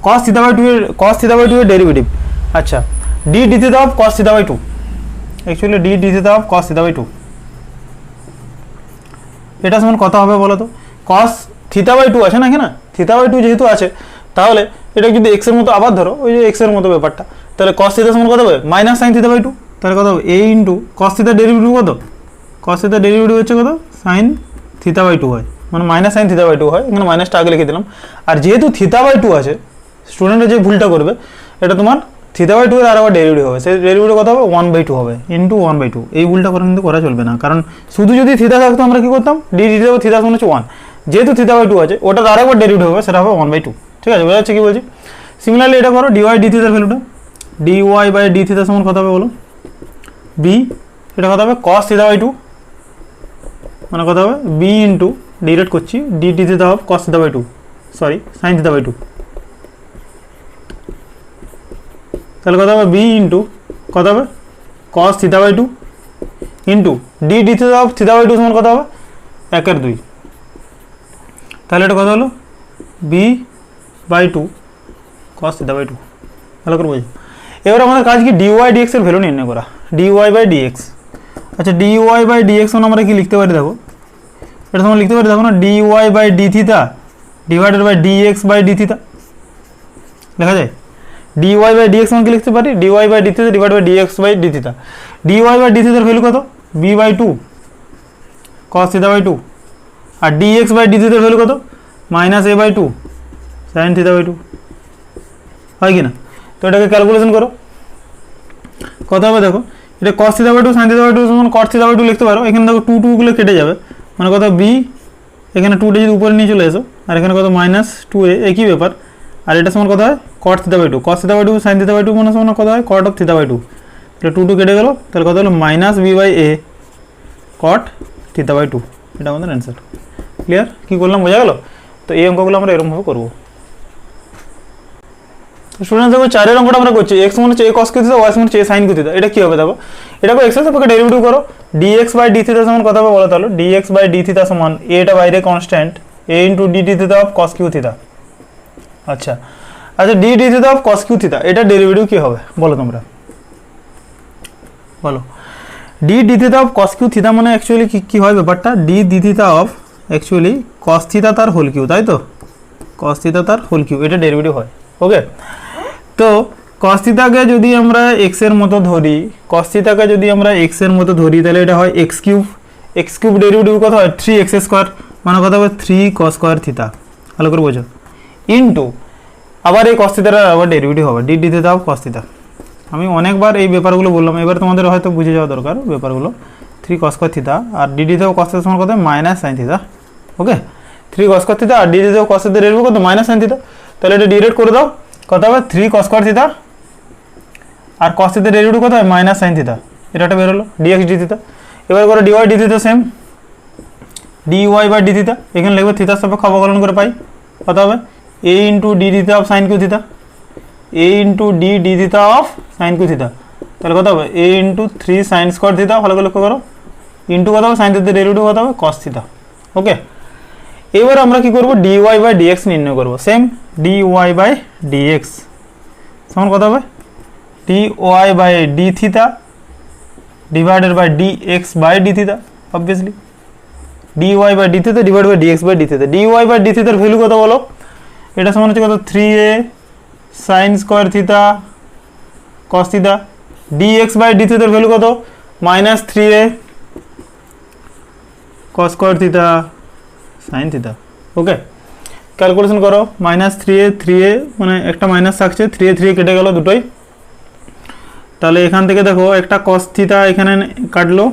cos থিটা বাই 2 এর ডেরিভেটিভ, আচ্ছা d d theta of cos theta by 2, actually d d theta of cos theta by 2, এটা সমান কত হবে বলো তো, cos থিটা বাই 2 আছে না, এখানে থিটা বাই 2 যেহেতু আছে, তাহলে এটা যদি x এর মতো আবার ধরো, ওই যে x এর মতো ব্যাপারটা, তাহলে cos থিটা সমান কত হবে মাইনাস sin থিটা বাই 2, তাহলে কত হবে a into cos theta derivative কত, cos থিটা ডেরিভেটিভ হচ্ছে কত sin থিটা বাই 2 হয়, মানে মাইনাস sin থিটা বাই 2 হয়, এখানে মাইনাসটা আগে লিখে দিলাম। আর যেহেতু থিটা বাই 2 আছে, স্টুডেন্টরা যে ভুলটা করবে, এটা তোমার থিটা বাই 2 এর আবার ডেরিভেটিভ হবে, সেই ডেরিভেটিভ কত হবে 1/2 হবে ইন্টু 1/2, এই ভুলটা করে কিন্তু করা চলবে না, কারণ শুধু যদি থিটা থাকতো আমরা কি করতাম, ডি থিটা ও থিটা সমান হচ্ছে 1, যেহেতু থিতা বাই টু আছে ওটা আরেকবার ডেরিভেটিভ হবে, সেটা হবে 1/2। ঠিক আছে, বোঝা যাচ্ছে কি বলছি? সিমিলারলি এটা করো ডিওয়াই ডি থিতার ভ্যালুটা, ডিওয়াই বাই ডি থিতা সমান কত হবে বলো? বি, এটা কত হবে? কস থিতা বাই টু, মানে কত হবে? বি ইন্টু ডিরেক্ট করছি ডি ডি থিতা হবে cos theta by two, sorry sine theta by two. তাহলে কত হবে? বি ইন্টু কত হবে? Cos theta by two into d d theta of theta by two সমান কত হবে? 1/2। তাহলে এটা কত হলো? B by two cos theta by two. ভালো করে বোঝো। এবার আমাদের কাজ কি? ডিওয়াই ডিএক্স এর ভ্যালু নির্ণয় করা, ডিওয়াই বাই ডিএক্স। আচ্ছা ডিওয়াই বাই ডিএক্স মানে আমরা কি লিখতে পারি দেখো, এটা তোমরা লিখতে পারি দেখো না, d y by d theta divided by d x by d theta লেখা যায়। ডিওয়াই বাই ডিএক্স মানে কি লিখতে পারি? D y by d theta divide by d x by d theta. D y by d থিতার ভ্যালু কত? B by two cos theta by two, আর d x by d থিতার ভ্যালু কত? Minus a by two sine theta by two, হয় কি না? তো এটাকে ক্যালকুলেশন করো, কত হবে দেখো, এটা cos theta by two sine theta by two সমান কট থিতা বাই টু লিখতে পারো। এখানে দেখো টু গুলো কেটে যাবে, মানে কত? বি, এখানে টুটা যদি উপরে নিয়ে চলে এসো, আর এখানে কত? মাইনাস টু এ, একই ব্যাপার। আর এটা সমান কত হয়? Cot theta by two, cos theta by two sine theta by two মানে সমান কত হয়? Cot of theta by two. এটা টু কেটে গেল, তাহলে কত হলো? Minus b by a cot theta by two. এটা আমাদের অ্যান্সার। ক্লিয়ার? কী করলাম বোঝা গেল? তো এই অঙ্কগুলো আমরা এরকমভাবে করবো। স্টুডেন্টস দেখো 4 অঙ্কটা আমরা করছি, এক্স মনে হচ্ছে এ কস কিউ থিটা, ওয়াই মনে হচ্ছে এ সাইন কিউ থিটা। এটা কি হবে দেখো, এটা এক্স এর সাপেক্ষে ডেরিভেটিভ করো, ডিএক্স বাই ডি থিটা সমান কত হবে বলো তাহলে? ডিএক্স বাই ডি থিটা সমান এটা বাইরে constant A into d d theta of cos Q theta. আচ্ছা আচ্ছা, d d theta of cos Q theta, এটা ডেরিভেটিভ কি হবে বলো তোমরা, বলো? D d theta of cos Q theta মানে অ্যাকচুয়ালি কি হয় ব্যাপারটা? D d theta of actually cos theta তার হোল কিউ, তাই তো? কস থিটা তার হোল কিউ, এটা ডেরিভেটিভ হয়। ওকে, তো কস থিটাকে যদি আমরা এক্স এর মতো ধরি, কস থিটাকে যদি আমরা এক্স এর মতো ধরি, তাহলে এটা হয় x cube. X cube derivative কত হয়? 3x স্কোয়ার, মানে কত হবে? 3 কস স্কোয়ার থিটা। ভালো করে বোঝো। ইন্টু আবার এই কস থিটার আবার ডেরিভেটিভ হবে d d theta of cos theta. আমি অনেকবার এই ব্যাপারগুলো বললাম, এবার তোমাদের হয়তো বুঝে যাওয়া দরকার ব্যাপারগুলো। 3 কস স্কোয়ার থিটা আর d d theta cos theta সমান কত? Minus sine theta. Okay, 3 cos square theta আর d d theta cos theta derivative কত? Minus sine theta. তাহলে এটা ডিরেক্ট করে দাও, কত হবে? 3 কস স্কোয়ার থিটা আর কস থিটা ডেরিভেটিভ কত হয়? Minus sine theta. এটা বের হলো ডিএক্স ডি থিটা। এবার করো d y d theta, same d y by d theta, এখানে লিখবে থিটার সাপেক্ষে অবকলন করে পাই, কত হবে? A into d theta of sine cube theta, a into d d theta of sine cube theta. তাহলে কত হবে? A into 3 sine square theta, ভালো করে লক্ষ্য করো, ইন্টু কত হবে? সাইন থিটা ডেরিভেটিভ কত হবে? Cos theta. ওকে, এবার আমরা কি করব? ডিওয়াই বাই ডিএক্স নির্ণয় করব। সেম ডিওয়াই বাই ডিএক্স সমান কত হবে? D y by d theta divided by d x by d theta, obviously d y by d theta divide by d x by d theta. D y by d থিটার value কত বলো? এটা সমান হচ্ছে কত? 3a sine square theta cos theta. D x by d থিটার value কত? Minus 3a cos square theta sine theta. Okay, calculation করো, মাইনাস 3a মানে একটা মাইনাস থাকছে, 3a কেটে গেল দুটোই। তাহলে এখান থেকে দেখো একটা কস থিটা এখানে কাটলো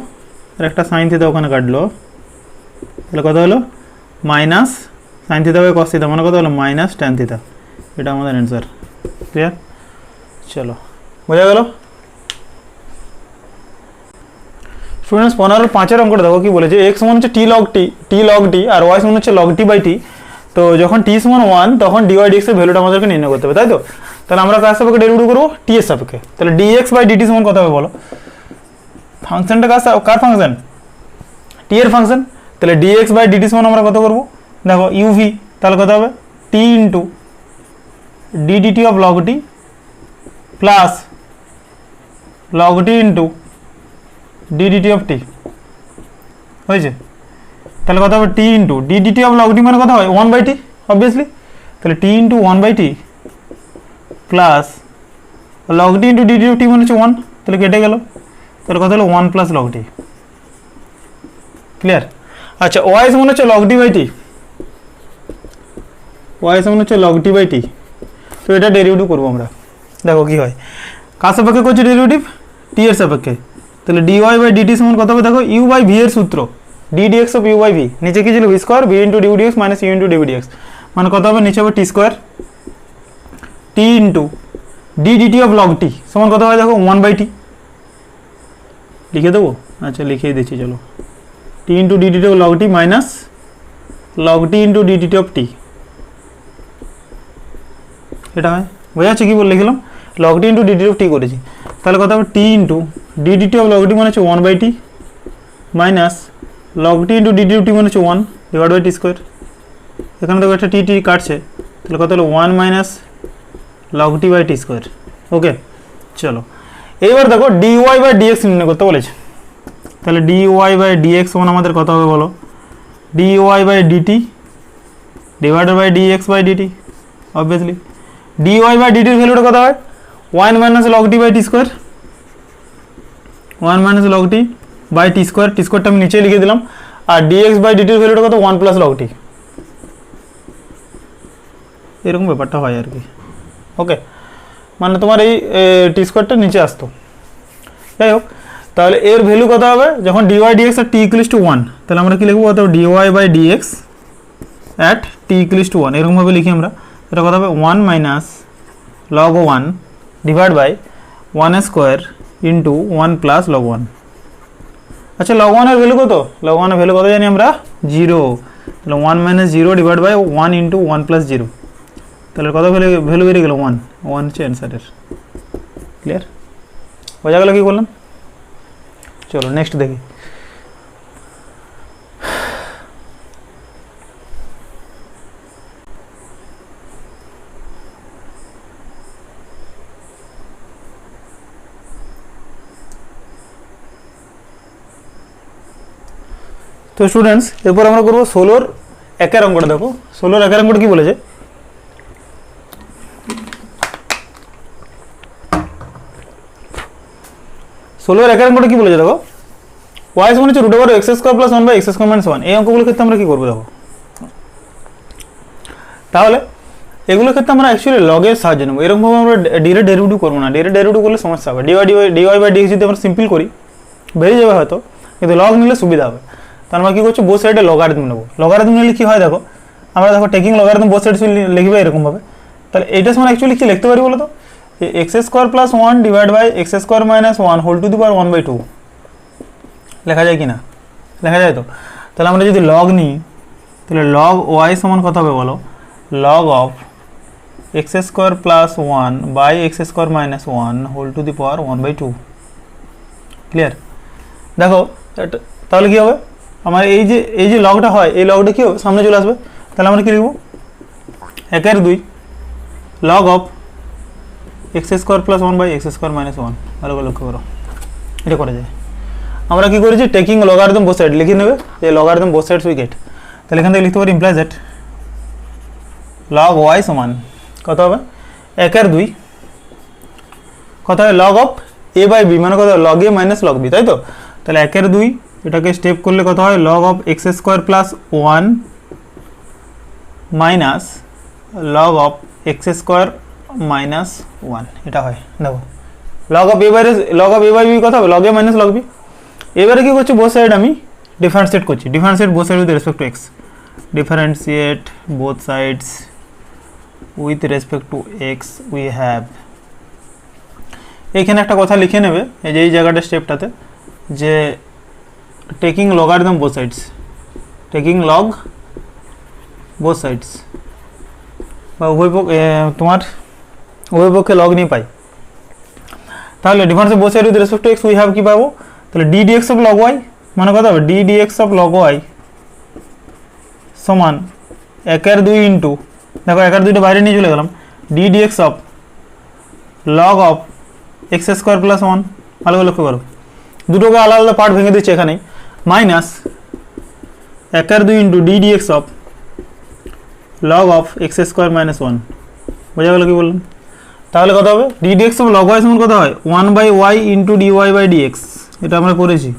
আর একটা সাইন থিটা ওখানে কাটলো, তাহলে কত হলো? Minus sine theta by cos theta মানে কত হলো? Minus tan theta. এটা আমাদের অ্যান্সার। ক্লিয়ার? চলো, বোঝা গেল? স্টুডেন্টস 15-5 অঙ্কটা দেখো কি বলেছে, এক্স সমান হচ্ছে টি লগ টি আর ওয়াই সমান হচ্ছে লগ টি বাই টি। তো যখন টি সমান 1 তখন ডিওয়াই ডিএক্স এর ভ্যালুটা আমাদেরকে নির্ণয় করতে হবে, তাই তো? তাহলে আমরা কার সাপেক্ষে ডেরিভেটিভ করবো? টি এর সাপেক্ষে। তাহলে ডিএক্স বাই ডিটি সমান কত হবে বলো? ফাংশনটা কার ফাংশন? টি এর ফাংশন। তাহলে ডিএক্স বাই ডিটি সমান আমরা কত করবো দেখো? ইউভি। তাহলে কত হবে? T into d d t of log t plus log t into d d t of t হয়েছে। তাহলে কত হবে? T into d d t of log t মানে কত হয়? 1/t অবভিয়াসলি। তাহলে t into 1/t plus log t into d d t of t মানে হচ্ছে 1, তাহলে কেটে গেল। তাহলে কত হলো? 1 প্লাস লগ টি। ক্লিয়ার? আচ্ছা, ওয়াই সমান হচ্ছে log t by t, y সমান হচ্ছে লগ টি বাই টি। তো এটা ডেরিভেটিভ করবো আমরা, দেখো কি হয়। কার সাপেক্ষে করছি ডেরিভেটিভ? টি এর সাপেক্ষে। তাহলে ডিওয়াই বাই ডিটি সমান কত হবে দেখো? ইউ বাই ভি এর সূত্র, d dx of u by v, নিচে কি ছিল v square v into d u d x minus u into d u d x, মানে কত হবে নিচে হবে t square t into d d t of log t সমান কত হয় দেখো 1/t, লিখে দেবো, আচ্ছা লিখেই দিচ্ছি চলো, t into d d t of log t minus log t into d d t of t, এটা হয়, বোঝা যাচ্ছে কি বলে লিখলাম, log t into d d t of t করেছি, তাহলে কত হবে t into d d t of log t মানে হচ্ছে 1/t minus log t into d d t of t মানে হচ্ছে 1 ডিভাইড বাই টি স্কোয়ার, এখানে দেখো একটা টি টি কাটছে, তাহলে কত হলো 1 minus log t by t square. Okay চলো এইবার দেখো ডিওয়াই বাই ডিএক্স নির্ণয় করতে বলেছে, তাহলে ডিওয়াই বাই ডিএক্স সমান আমাদের কত হবে বলো, d y by d t divided by d x by d t, obviously d y by ডিটির ভ্যালুটা কত হয় 1 minus log t by t square, 1 minus log t by t square, t স্কোয়ারটা আমি নিচে লিখে দিলাম, আর ডিএক্স বাই ডিটির ভ্যালুটা কত 1 প্লাস লগ টি, এরকম ব্যাপারটা হয় আর কি। ওকে মানে তোমার এই টি স্কোয়ারটা নিচে আসতো, যাই হোক তাহলে এর ভ্যালু কত হবে যখন ডিওয়াই ডিএক্স আর টি ইকুয়ালস টু 1, তাহলে আমরা কি লিখবো কত d y by d x at t equals to 1, এরকমভাবে লিখি আমরা, এটা কত হবে 1 minus log 1 divide by 1 square into 1 plus log 1। আচ্ছা লগ 1 এর ভ্যালু কত, লগ 1 এর ভ্যালু কত জানি আমরা 0, তাহলে 1 minus 0 divide by 1 into 1 plus 0, তাহলে কত ভ্যালু বেরিয়ে গেল 1 হচ্ছে অ্যান্সারের। ক্লিয়ার, বোঝা গেল কি বললাম? চলো নেক্সট দেখি। তো স্টুডেন্টস এরপর আমরা করবো 16 একের অঙ্কটা। দেখো 16 একের অঙ্কটা কি বলেছে, ষোলোর একের অঙ্কটা কি বলেছে দেখো, ওয়াই সমান হচ্ছে root over x square plus 1 by x square minus 1, এই অঙ্কগুলোর ক্ষেত্রে আমরা কি করবো দেখো, তাহলে এগুলোর ক্ষেত্রে আমরা অ্যাকচুয়ালি লগের সাহায্য নেবো, এরকমভাবে আমরা ডিরেক্ট ডেরিভেটিভ করবো না, ডিরেক্ট ডেরিভেটিভ করলে সমস্যা হবে, ডিওয়াই বাই ডিএক্স যদি আমরা সিম্পল করি বেরিয়ে যাবে হয়তো, কিন্তু লগ নিলে সুবিধা হবে। তো আমরা কী করছি বোথ সাইডে লগারিদম নেবো, লগারিদম নিলে কী হয় দেখো, আমরা দেখো টেকিং লগারিদম বোথ সাইড লিখবে এরকমভাবে, তাহলে এইটা সময় অ্যাকচুয়ালি কী লিখতে পারি বলো তো, x square plus 1 divide by x square minus 1 whole to the power 1/2 লেখা যায় কি না, লেখা যায় তো। তাহলে আমরা যদি লগ নিই তাহলে লগ ওয়াই সমান কত হবে বলো, log of x square plus 1 by x square minus 1 whole to the power 1/2। Clear, দেখো তাহলে কী হবে আমার এই যে লগটা হয়, এই লগটা কী হবে সামনে চলে আসবে, তাহলে আমরা কী লিখবো 1/2 log of x square plus 1 by x square minus 1, ভালো করে লক্ষ্য করো, এটা করা যায়। আমরা কি করেছি টেকিং লগারিদম বোথ সাইড লিখে নেবে, যে logarithm both sides we gate, তাহলে এখান থেকে লিখতে পারি ইমপ্লাইজ দ্যাট লগ ওয়াই সমান কত হবে 1/2 কত হয় log of a by b, মানে কত log a minus log b, তাই তো। তাহলে 1/2 এটাকে স্টেপ করলে কত হয় log of x square plus 1 minus log of x square minus 1, এটা হয়। দেখো log of a by b কত হবে log a minus log b. এবারে কি করছি বোথ সাইড আমি ডিফারেন্সিয়েট করছি, differentiate both side with respect to x, differentiate both sides with respect to x we have, এইখানে একটা কথা লিখে নেবে এই যে এই জায়গাটা স্টেপটাতে, যে taking logarithm both sides, taking log both sides, বা তোমার উভয় পক্ষে লগ নিয়ে পাই, তাহলে difference both side with respect to x we have কি পাবো, তাহলে d dx of log y মানে কত হবে d dx of log y সমান 1/2 ইন্টু, দেখো 1/2টা বাইরে নিয়ে চলে গেলাম, d dx of log of x square plus 1, ভালো করে লক্ষ্য করো দুটোকে আলাদা আলাদা পার্ট ভেঙে দিচ্ছে এখানেই, minus 1/2 into d dx of log of x square minus 1, বোঝা গেল কি বললাম। তাহলে কত হবে d dx of log y সমান কত হয় 1/y into dy by dx, এটা আমরা করেছি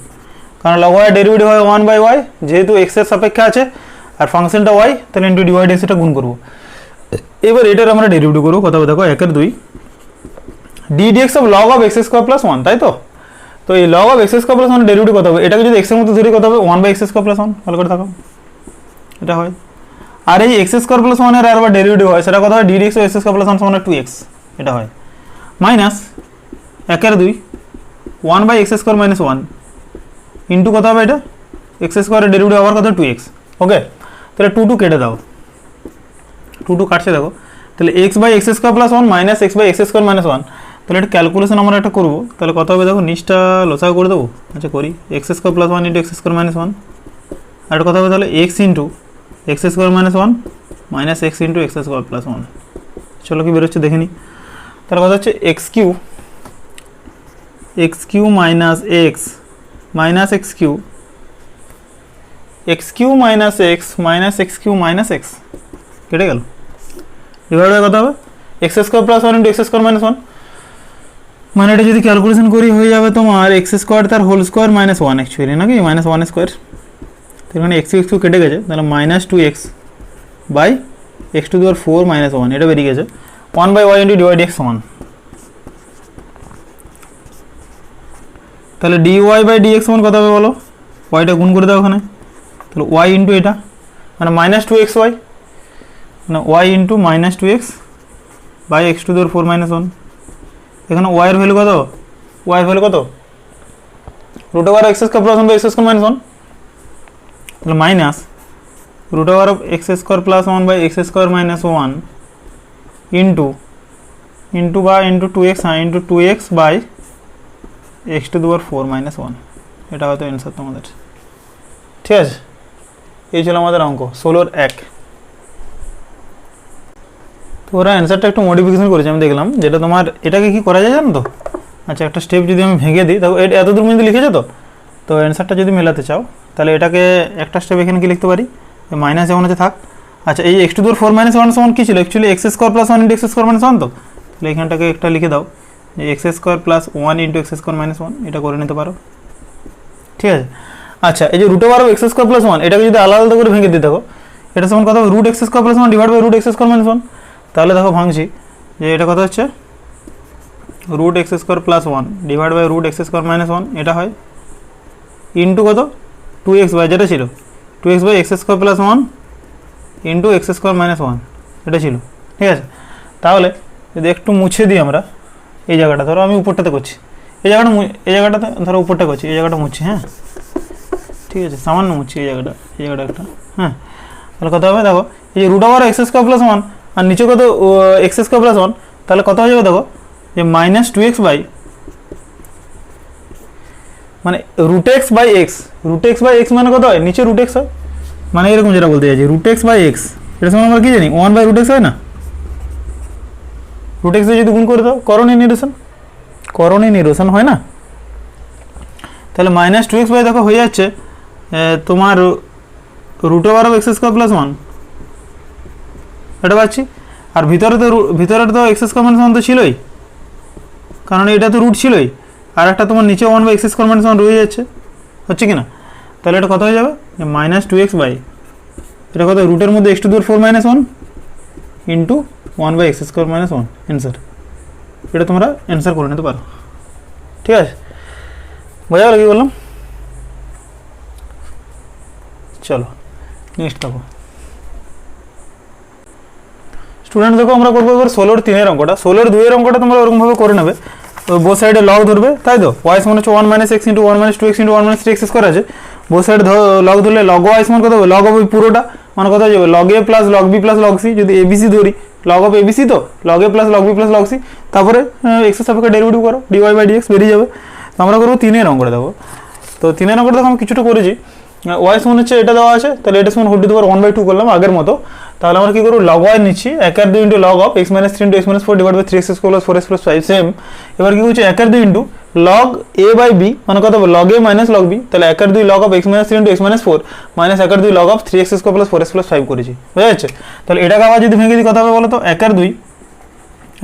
কারণ লগ ওয়াই ডেরিভেটিভ হয় 1/y, যেহেতু এক্স এর সাপেক্ষে আছে আর ফাংশনটা ওয়াই, তাহলে ইন্টু ডিওয়াই ডিএক্স এটা গুণ করবো। এবার এটার আমরা ডেরিভেটিভ করবো, কত হবে দেখো 1/2 d dx of log of x square plus 1, তাই তো। তো এই log of x square plus one derivative কত হবে, এটাকে যদি এক্সের মধ্যে ধরি কত হবে, one by x square plus one, ভালো করে থাকো, এটা হয়। আর এই এক্স স্কোয়ার প্লাস ওয়ানের আর আবার ডেরিভেটিভ হয়, সেটা কত হয়, d x x square plus one সমান টু এক্স, এটা হয়। মাইনাস একের দুই one by x square minus one into কত হবে, এটা এক্স স্কোয়ারের ডেরিভেটিভ আবার কত, টু এক্স। ওকে, তাহলে টু টু কেটে দাও, টু টু কাটছে দেখো, তাহলে x by x square plus one minus x by x square minus one. তাহলে এটা ক্যালকুলেশন আমরা একটা করবো, তাহলে কত হবে দেখো, নিচটা লসাগু করে দেবো, আচ্ছা করি, x square plus one into x square minus one, আর এটা কত হবে তাহলে x into x square minus one minus x into x square plus one. চলো কি বেরোচ্ছে দেখে নিই, তাহলে কথা হচ্ছে x cube minus x cube minus x cube minus x কেটে গেল, ডিভাইড বাই কত হবে, x square plus one into x square minus one, মানে এটা যদি ক্যালকুলেশন করি হয়ে যাবে তোমার এক্স স্কোয়ার তার whole square minus one, actually নাকি মাইনাস ওয়ান স্কোয়ার, তো এখানে এক্স কিউ কেটে গেছে, তাহলে minus two x by x to the power four minus one, এটা বেরিয়ে গেছে, one by y into divide x সমান, তাহলে d y by d x সমান কত হবে বলো, ওয়াইটা গুণ করে দাও ওখানে, তাহলে ওয়াই ইন্টু এটা মানে মাইনাস টু এক্স ওয়াই, মানে y into minus two x by x to the power four minus one, এখানে ওয়াইয়ের ভ্যালু কত, ওয়াইয়ের ভ্যালু কত, root over x square plus one by x square minus one, তাহলে minus root over of x square plus one by x square minus one into বা into two x, হ্যাঁ into two x by x to the power four minus one, এটা হয়তো answer তোমাদের, ঠিক আছে। এই ছিল আমাদের অঙ্ক 16-1। তো ওরা অ্যান্সারটা একটু মডিফিকেশন করেছে আমি দেখলাম, যেটা তোমার এটাকে কি করা যায় জানো তো, আচ্ছা একটা স্টেপ যদি আমি ভেঙে দিই, দেখো এত দূর পর্যন্ত লিখেছো তো অ্যান্সারটা যদি মেলাতে চাও তাহলে এটাকে একটা স্টেপ এখানে কি লিখতে পারি, মাইনাস যেমন আছে থাক, আচ্ছা এই x to the power four minus one সমান কী ছিল, actually x square plus one into x square minus one, তো তাহলে এখানটাকে একটা লিখে দাও যে x square plus one into x square minus one, এটা করে নিতে পারো, ঠিক আছে। আচ্ছা এই যে root over x square plus one, এটাকে যদি আলাদা আলাদা করে ভেঙে দিতে থাকো, এটা সমান কত হবে, root x square plus one divide by root x square minus one, তাহলে দেখো ভাঙছি যে এটা কত হচ্ছে, root x square plus one divide by root x square minus one, এটা হয় ইন্টু কত, টু এক্স বাই যেটা ছিল two x by x square plus one into x square minus one, এটা ছিল, ঠিক আছে। তাহলে যদি একটু মুছে দিই আমরা এই জায়গাটা, ধরো আমি উপরটাতে করছি, এই জায়গাটাতে ধরো উপরটা করছি, এই জায়গাটা মুছছি, হ্যাঁ ঠিক আছে, সামান্য মুছছি এই জায়গাটা একটা, হ্যাঁ তাহলে কত হবে দেখো, এই যে root over x square plus one আর নিচে কত এক্স স্কোয়ার প্লাস ওয়ান, তাহলে কত হয়ে যাবে দেখো যে মাইনাস টু এক্স বাই মানে রুট এক্স বাই এক্স মানে কত হয়, নিচে রুট এক্স হয়, মানে এরকম যেটা বলতে চাইছি রুট এক্স বাই এক্স, এটা সময় আমরা কি জানি ওয়ান বাই রুট এক্স হয় না, রুট এক্স যদি গুণ করে দাও করণীয় নিরসন হয় না, তাহলে মাইনাস টু এক্স বাই দেখো হয়ে যাচ্ছে তোমার root over of x square plus one, এটা পাচ্ছি, আর ভিতরে তো এক্স স্কোয়ার মাইনাস ওয়ান তো ছিলই, কারণ এটা তো রুট ছিলই, আর একটা তোমার নিচে one by x square minus one রয়ে যাচ্ছে, হচ্ছে কি না, তাহলে এটা কত হয়ে যাবে মাইনাস টু এক্স বাই এটা কত, রুটের মধ্যে x to the power four minus one into one by x square minus one, answer, এটা তোমরা অ্যান্সার করে নিতে পারো, ঠিক আছে, বোঝা গেল কি বললাম। চলো নেক্সট দেখো স্টুডেন্ট, দেখো আমরা করবো এবার 16-3 অঙ্কটা, 16-2 অঙ্কটা তোমরা ওরকমভাবে করে নেবে, তো বোথ সাইডে লগ ধরবে, তাই তো ওয়াই সমান হচ্ছে one minus x into one minus two x into one minus three x square আছে, বোথ সাইডে লগ ধরলে লগ ওয়াই সমান কত হবে, লগ অফ পুরোটা মানে কত হয়ে যাবে, log a plus log b plus log c, যদি এবিসি ধরি লগ অফ এবিসি, তো log a plus log b plus log c, তারপরে এক্সের সাপেক্ষে ডেরিভেটিভ করো ডিওয়াই বাই ডিএক্স বেরিয়ে যাবে। তো আমরা করবো 3 অঙ্কটা দেখো, তো 3 অঙ্কটা দেখো আমি কিছুটা করেছি, ওয়াই সমান হচ্ছে এটা দেওয়া আছে, তাহলে এটা সমান হোল টু দি পাওয়ার 1/2 করলাম আগের মতো, তাহলে আমরা কি করবো লগ ওয়াই নিচ্ছি 1/2 into log of x minus three into x minus four divide by three x square plus four x plus five, same. এবার কি করছি 1/2 into log a by b মানে কত হবে, log a minus log b, তাহলে 1/2 log of x minus three into x minus four minus 1/2 log of three x square plus four x plus five করেছি, বোঝা যাচ্ছে। তাহলে এটাকে আবার যদি ভেঙে দিই কত হবে বলো তো, 1/2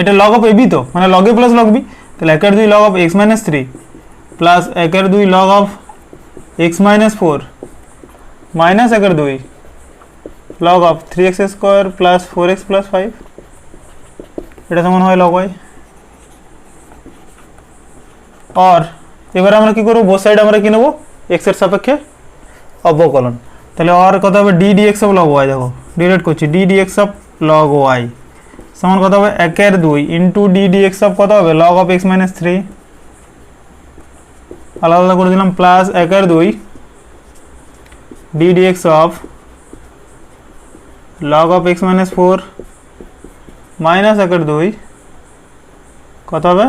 এটা লগ অফ এ বি, তো মানে log a plus log b, তাহলে 1/2 log of x minus three plus 1/2 log of x minus four minus 1/2 log of 3x square plus 4x plus 5 এটা সমান হয় log y, और এবারে আমরা কি করব, বোথ সাইড আমরা কি নেব, এক্স এর সাপেক্ষে অবকলন। তাহলে আর কত হবে, d dx of log y, দেখো ডিরেক্ট করছি, d dx of log y সমান কত হবে 1/2 ইন্টু ডি ডিএক্স অফ কত হবে লগ অফ এক্স মাইনাস 3, আলাদা আলাদা করে দিলাম, plus 1/2 d dx of log of x minus 4 minus 1/2 কত হবে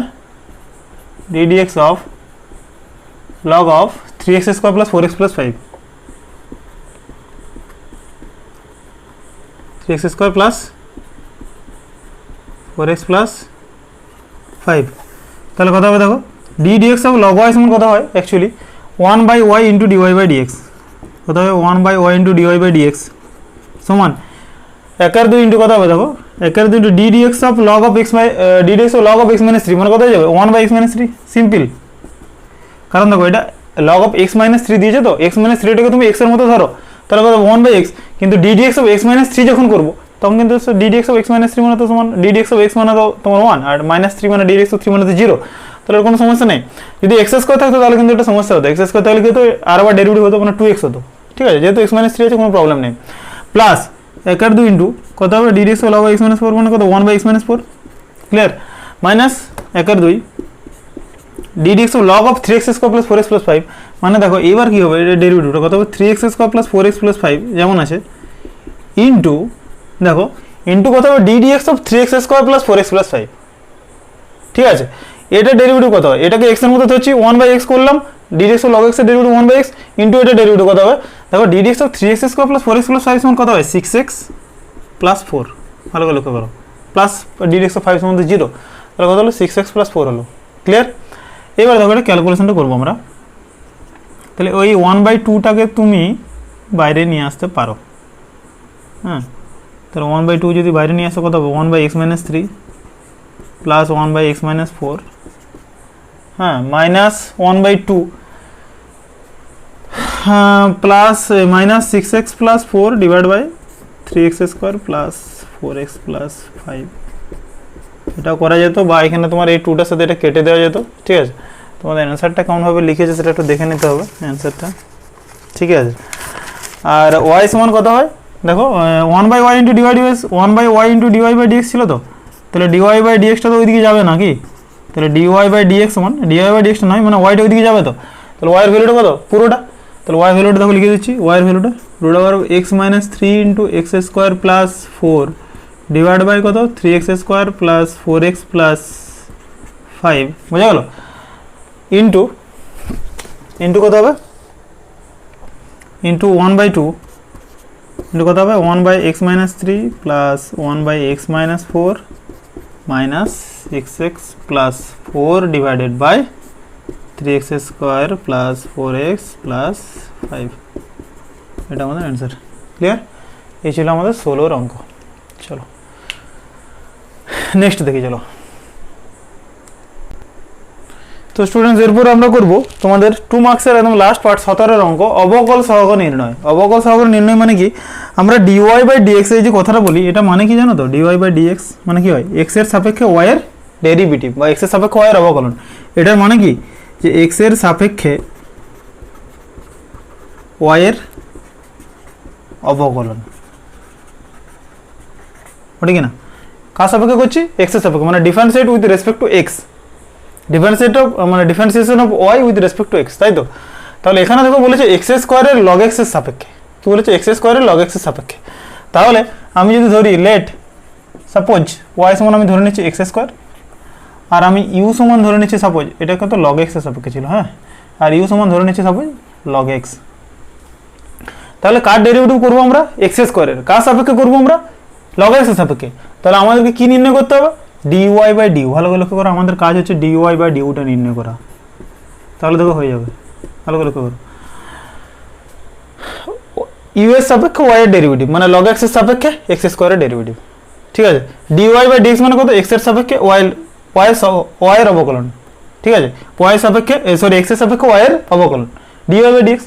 d dx of log of 3x square plus 4x plus 5, 3x square plus 4x plus 5, তাহলে কত হবে দেখো d dx of log y সমান কত হয় actually 1/y into dy by dx, কত হবে 1/y into dy by dx সমান 1/2 ইন্টু কত হবে দেখো 1/2 into d dx of log of x d dx of log of x minus 3 মানে কত হয়ে যাবে 1/x মাইনাস 3, সিম্পল। কারণ দেখো এটা লগ অফ এক্স মাইনাস 3 দিয়েছে, তো এক্স মাইনাস 3টাকে তুমি এক্স এর মতো ধরো, তাহলে কত 1/x, কিন্তু d dx of x minus 3 যখন করবো তখন কিন্তু d dx of x minus 3 মানে তো সমান ডি ডিএক্স অফ এক্স মানে তো তোমার 1, আর মাইনাস 3 মানে ডি ডিএক্স অফ 3 মানে তো 0, তাহলে কোনো সমস্যা নেই। যদি এক্স স্কোয়ার থাকতো তাহলে কিন্তু একটা সমস্যা হতো, এক্স স্কোয়ার থাকলে কিন্তু আর আবার ডেরিভেটিভ হতো মানে 2x হতো, ঠিক আছে, যেহেতু এক্স মাইনাস 3 আছে কোনো প্রবলেম নেই, প্লাস 1/2 ইন্টু কত হবে d dx of log x minus 4 মানে কত 1/x minus 4, clear, minus 1/2 d dx of log of 3x square plus 4x plus 5, মানে দেখো এবার কি হবে এটা ডেরিভেটিভটা কত হবে 3x square plus 4x plus 5 যেমন আছে, ইন্টু দেখো ইন্টু কত হবে d dx of 3x square plus 4x plus 5, ঠিক আছে, এটা ডেরিভেটিভ কত হবে, এটাকে x এর মতো ধরছি 1/x করলাম, d dx of log x এর ডেরিভেটিভ 1/x ইন্টু এটা ডেরিভেটিভ কত হবে দেখো d dx of 3x square plus 4x plus 5 সমান কত হয় 6x প্লাস 4, ভালো করে লক্ষ্য করো, প্লাস ডি ডিএক্স অফ 5 সমান 0, তাহলে কত হলো 6x প্লাস 4 হলো, ক্লিয়ার। এবার দেখো এটা ক্যালকুলেশনটা করবো আমরা, তাহলে ওই 1/2টাকে তুমি বাইরে নিয়ে আসতে পারো, হ্যাঁ, তাহলে 1/2 যদি বাইরে নিয়ে আসো কত হবে 1/x minus 3 plus 1/x minus 4, হ্যাঁ, minus 1/2 plus minus 6x plus 4 divide by 3x square plus 4x plus 5, এটাও করা যেত, বা এখানে তোমার এই 2টার সাথে এটা কেটে দেওয়া যেত, ঠিক আছে, তোমাদের অ্যান্সারটা কেমনভাবে লিখেছে সেটা একটু দেখে নিতে হবে অ্যান্সারটা, ঠিক আছে। আর y সমান কত হয় দেখো 1/y into dy dx, 1/y into dy by dx ছিল, তো তাহলে ডিওয়াই বাই ডিএক্সটা তো ওইদিকে যাবে নাকি, তাহলে ডিওয়াই বাই ডিএক্স সমান ডিওয়াই বাই ডিএক্সটা নয় মানে ওয়াইটা ওইদিকে যাবে, তো তাহলে ওয়াইয়ের ভ্যালুটা কত পুরোটা, তাহলে ওয়াই ভ্যালুটা দেখো লিখে দিচ্ছি, ওয়াইয়ের ভ্যালুটা root over x minus 3 into x square plus 4 divide by কত 3x square plus 4x plus 5, বোঝা গেল, ইন্টু ইন্টু কত হবে ইন্টু 1/2 ইন্টু কত হবে 1/x minus 3 plus 1/x minus 4 minus 6x plus 4 divided by 3x square plus 4x plus 5, এটা আমাদের answer, clear. এই ছিল আমাদের 16 অঙ্ক। চলো নেক্সট দেখি, চলো। তো স্টুডেন্টস এরপর আমরা করব তোমাদের 2 মার্কসের একদম লাস্ট পার্ট 17 অঙ্ক, অবকল সহগ নির্ণয়। অবকল সহগ নির্ণয় মানে কি, আমরা dy বাই dx এই যে কথাটা বলি এটা মানে কি জানো তো, dy বাই dx মানে কি হয় x এর সাপেক্ষে y এর ডেরিভেটিভ বা x এর সাপেক্ষে y এর অবকলন। এটার মানে কি যে x এর সাপেক্ষে y এর অবকলন, ওটা কি না, কার সাপেক্ষে করছি x এর সাপেক্ষে, মানে differentiate with respect to x, differentiate of মানে differentiation of y with respect to x, তাই তো। তাহলে এখানে দেখো বলেছে x স্কোয়ারের log x এর সাপেক্ষে, কি বলেছে x স্কোয়ারের log x এর সাপেক্ষে। তাহলে আমি যদি ধরি লেট সাপোজ y সমান আমি ধরে নিচ্ছি x স্কোয়ার, আর আমি u সমান ধরে নিচ্ছি সাপোজ এটা কত log x এর সাপেক্ষে ছিল, হ্যাঁ, আর u সমান ধরে নিচ্ছি সাপোজ log x। তাহলে কার ডেরিভেটিভ করবো আমরা x স্কোয়ারের, কার সাপেক্ষে করবো আমরা log x এর সাপেক্ষে। তাহলে আমাদেরকে কি নির্ণয় করতে হবে dy বাই du, ভালো করে লক্ষ্য করো, আমাদের কাজ হচ্ছে dy বাই duটা নির্ণয় করা, তাহলে দেখো হয়ে যাবে, ভালো করে লক্ষ্য করো। u এর সাপেক্ষে y এর ডেরিভেটিভ মানে log x এর সাপেক্ষে x স্কোয়ারের ডেরিভেটিভ, ঠিক আছে। dy বাই dx মানে কত x এর সাপেক্ষে y এর অবকলন, ঠিক আছে, y এর সাপেক্ষে সরি x এর সাপেক্ষে y এর অবকলন dy বাই dx।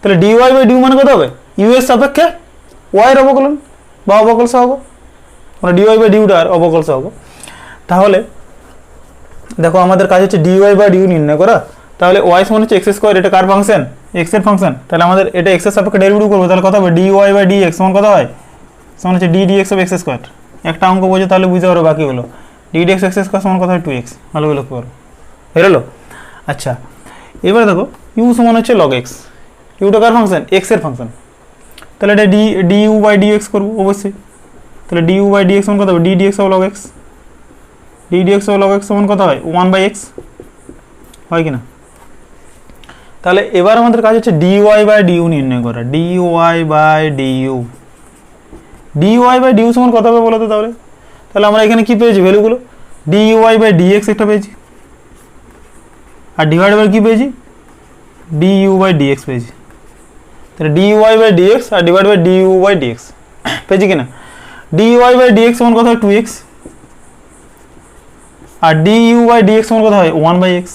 তাহলে dy বাই du মানে কত হবে u এর সাপেক্ষে y এর অবকলন বা অবকল সহগ, মানে dy বাই duটার অবকল সহগ। তাহলে দেখো আমাদের কাজ হচ্ছে dy বাই du নির্ণয় করা, তাহলে ওয়াই সমান হচ্ছে এক্স স্কোয়ার, এটা কার ফাংশন? এক্স এর ফাংশন। তাহলে আমাদের এটা এক্স এর সাপেক্ষে ডেরিভেটিভ করবো, তাহলে কত হবে? D y by d x সমান কত হয়? সমান হচ্ছে d d x of x square. একটা অঙ্ক বোঝো তাহলে বুঝতে পারো বাকিগুলো। D d x x square সমান কত হয়? 2x। ভালো করে লক্ষ্য করো, বেরোলো? আচ্ছা, এবারে দেখো ইউ সমান হচ্ছে লগ এক্স, ইউটা কার ফাংশন? এক্স এর ফাংশন। তাহলে এটা d u by d x করবো অবশ্যই। তাহলে d u by d x সমান কত হবে? D d x of log x, d d x of log x সমান কত হয়? 1/x, হয় কি না? তাহলে এবার আমাদের কাজ হচ্ছে d y by d u নির্ণয় করা। D y by d u, d y by d u সমান কত হবে বলো তো? তাহলে তাহলে আমরা এখানে কি পেয়েছি ভ্যালুগুলো? D y by d x একটা পেয়েছি, আর ডিভাইড বাই কি পেয়েছি? D u by d x পেয়েছি। তাহলে d y by d x আর divide by d u by d x পেয়েছি কিনা? D y by d x সমান কত হয়? 2x, আর d u by d x সমান কত হয়? 1/x।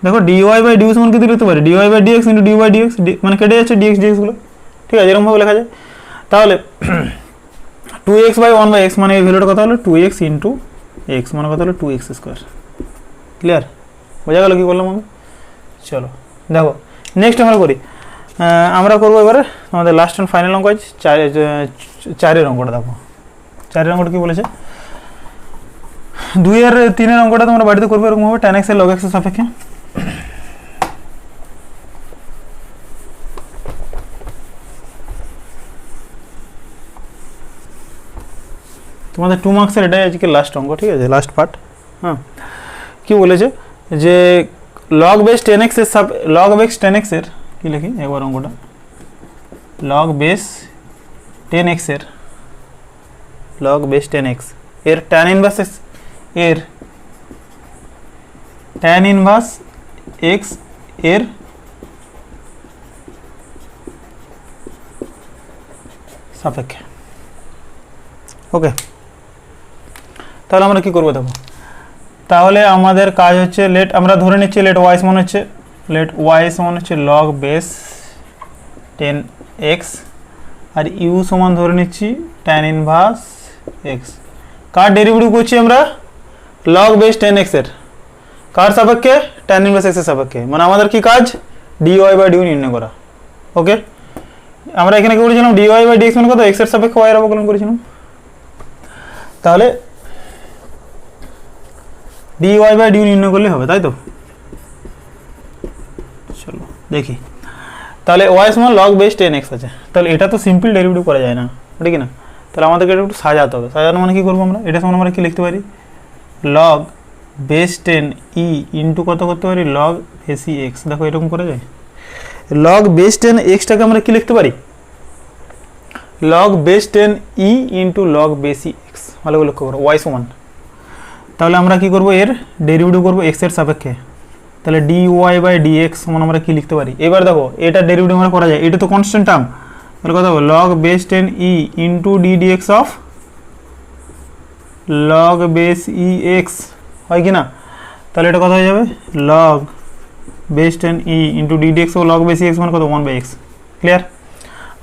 দেখো d y by d u সমান কি লিখতে পারি? D y by d x into d y d x, মানে কেটে যাচ্ছে ডিএক্স ডিএক্স গুলো, ঠিক আছে? এরকমভাবে লেখা যায়। তাহলে 2x বাই 1/x মানে এই ভ্যালুটা কত হলো? 2x ইন্টু এক্স মানে কত হলো? 2x square. ক্লিয়ার? বোঝা গেল কি করলাম আমি? চলো দেখো নেক্সট আমরা করি। আমরা করবো এবারে আমাদের লাস্ট অ্যান্ড ফাইনাল অঙ্ক আছে চারের অঙ্কটা। দেখো চারের অঙ্কটা কী বলেছে? 2 আর 3 অঙ্কটা তোমরা বাড়িতে করবে এরকমভাবে, tan x এর log x এর সাপেক্ষে। তোমাদের 2 মার্কসের এটাই আজকে লাস্ট অঙ্ক, ঠিক আছে? Last part. হ্যাঁ, কি বলেছে যে log বেস 10x এর log বেস 10x এর কি লিখি একবার অঙ্কটা? log বেস 10x এর log বেস 10x এর tan ইনভার্স x এর tan ইনভার্স x এর সাপেক্ষে। ওকে, তাহলে আমরা কি করবো দেখো। তাহলে আমাদের কাজ হচ্ছে লেট আমরা ধরে নিচ্ছি লেট ওয়াই সমান হচ্ছে log base 10x are you সমান ধরে নিচ্ছি tan ইনভার্স x। কার ডেরিভেটিভ করছি আমরা? log বেস 10x এর কার সাপেক্ষে? tan ইনভার্স x এর সাপেক্ষে। মানে আমাদের কি কাজ? dy বাই du নির্ণয় করা। ওকে, আমরা এখানে কি করেছিলাম? dy বাই dx মানে কত? x এর সাপেক্ষে y এর অবকলন করেছিলাম। তাহলে dy বাই du নির্ণয় করলে হবে, তাই তো? চলো দেখি। তাহলে y সমান log বেস 10x আছে, তাহলে এটা তো সিম্পল ডেরিভেটিভ করা যায় না, ঠিক না? তাহলে আমাদেরকে এটা একটু সাজাতে হবে। সাজানো মানে কি করবো আমরা? এটা সমান আমরা কি লিখতে পারি? log বেস 10 e ইন্টু কত করতে পারি? log বেসি x। দেখো এরকম করা যায়। log বেস 10 xটাকে আমরা কি লিখতে পারি? log base 10 e into log বেসি x। ভালো করে লক্ষ্য করো, y সমান। তাহলে আমরা কি করব? এর ডেরিভেটিভ করব x এর সাপেক্ষে। তাহলে dy বাই dx সমান আমরা কি লিখতে পারি? এবার দেখো এটা ডেরিভেটিভ আমরা করা যায়, এটা তো কনস্ট্যান্ট টার্ম। তাহলে কত হবে? log base 10 e into d dx of log base e x, হয় কি না? তাহলে এটা কত হয়ে যাবে? log base 10 e into d dx of log base e x মানে কত? 1/x। ক্লিয়ার?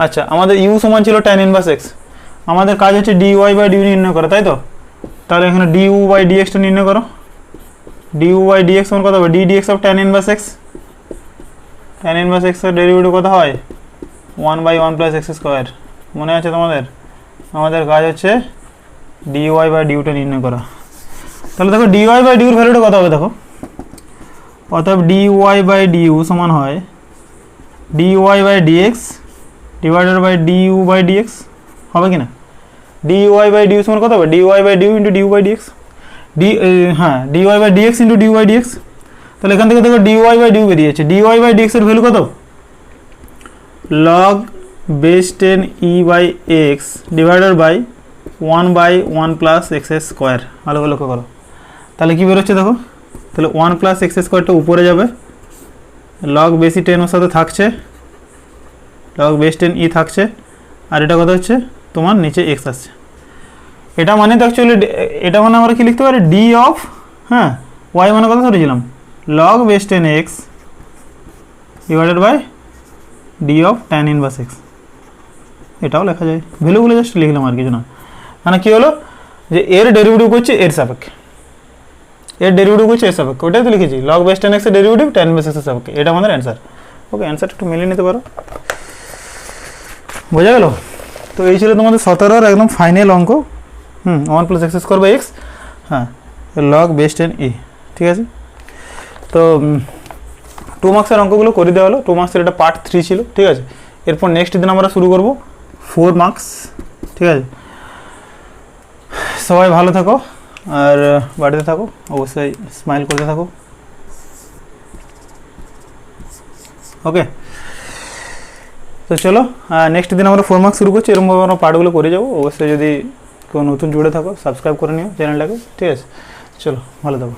আচ্ছা, আমাদের u সমান ছিল tan ইনভার্স x, আমাদের কাজ হচ্ছে dy বাই du নির্ণয় করা, তাই তো? তাহলে এখানে du বাই dx টা নির্ণয় করো। du বাই dx সমান কত হবে? d dx of tan inverse x। tan inverse x এর ডেরিভেটিভ কত হয়? 1/1 প্লাস x স্কোয়ার। মনে আছে তোমাদের? আমাদের কাজ হচ্ছে dy বাই du টা নির্ণয় করা। তাহলে দেখো dy বাই du এর ভ্যালুটা কত হবে দেখো। অতএব dy বাই du সমান হয় dy by dx divided by du by dx, হবে কি না? dy বাই du সমান কত হবে? dy by du into du by dx, হ্যাঁ dy by dx into du by dx। তাহলে এখান থেকে দেখো dy বাই du বেরিয়েছে। dy বাই dx এর ভ্যালু কত? log base 10 e by x divided by 1/1 plus x square. ভালো করে লক্ষ্য করো, তাহলে কি বেরোচ্ছে দেখো। তাহলে 1 প্লাস x স্কোয়ারটা উপরে যাবে, log বেসি 10 ওর সাথে থাকছে, log বেস 10 e থাকছে, আর এটা কত হচ্ছে তোমার? নিচে x আসছে। এটা মানে তো অ্যাকচুয়ালি এটা মানে আমরা কি লিখতে পারি? d অফ, হ্যাঁ y মানে কত ধরেছিলাম? log base 10x divided by d of tan inverse x। এটাও লেখা যায়, ভ্যালুগুলো জাস্ট লিখলাম আর কিছু না। মানে কি হলো যে এর ডেরিভেটিভ করছে এর সাপেক্ষে। এর ডেরিভেটিভ হচ্ছে এর সাপেক্ষে, ওটাই তো লিখেছি লগ বেস 10x এর ডেরিভেটিভ 10 বেস x এর সাপেক্ষে, এটা আমাদের অ্যান্সার। ওকে, অ্যান্সারটা একটু মিলিয়ে নিতে পারো, বোঝা গেল? তো এই ছিল তোমাদের 17 একদম ফাইনাল অঙ্ক। 1 + x² x, হ্যাঁ, লগ বেস 10e, ঠিক আছে? তো 2 মার্কসের অঙ্কগুলো করে দেওয়া হলো, 2 মার্কসের এটা পার্ট 3 ছিল, ঠিক আছে? এরপর নেক্সট দিন আমরা শুরু করব 4 মার্কস, ঠিক আছে? সবাই ভালো থাকো আর বাড়িতে থাকো, অবশ্যই স্মাইল করতে থাকো। ওকে, তো চলো নেক্সট দিন আমরা 4 মার্কস শুরু করছি, এরকমভাবে আমরা পার্টগুলো করে যাবো। অবশ্যই যদি কেউ নতুন জুড়ে থাকো সাবস্ক্রাইব করে নিও চ্যানেলটাকে, ঠিক আছে? চলো, ভালো থাকো।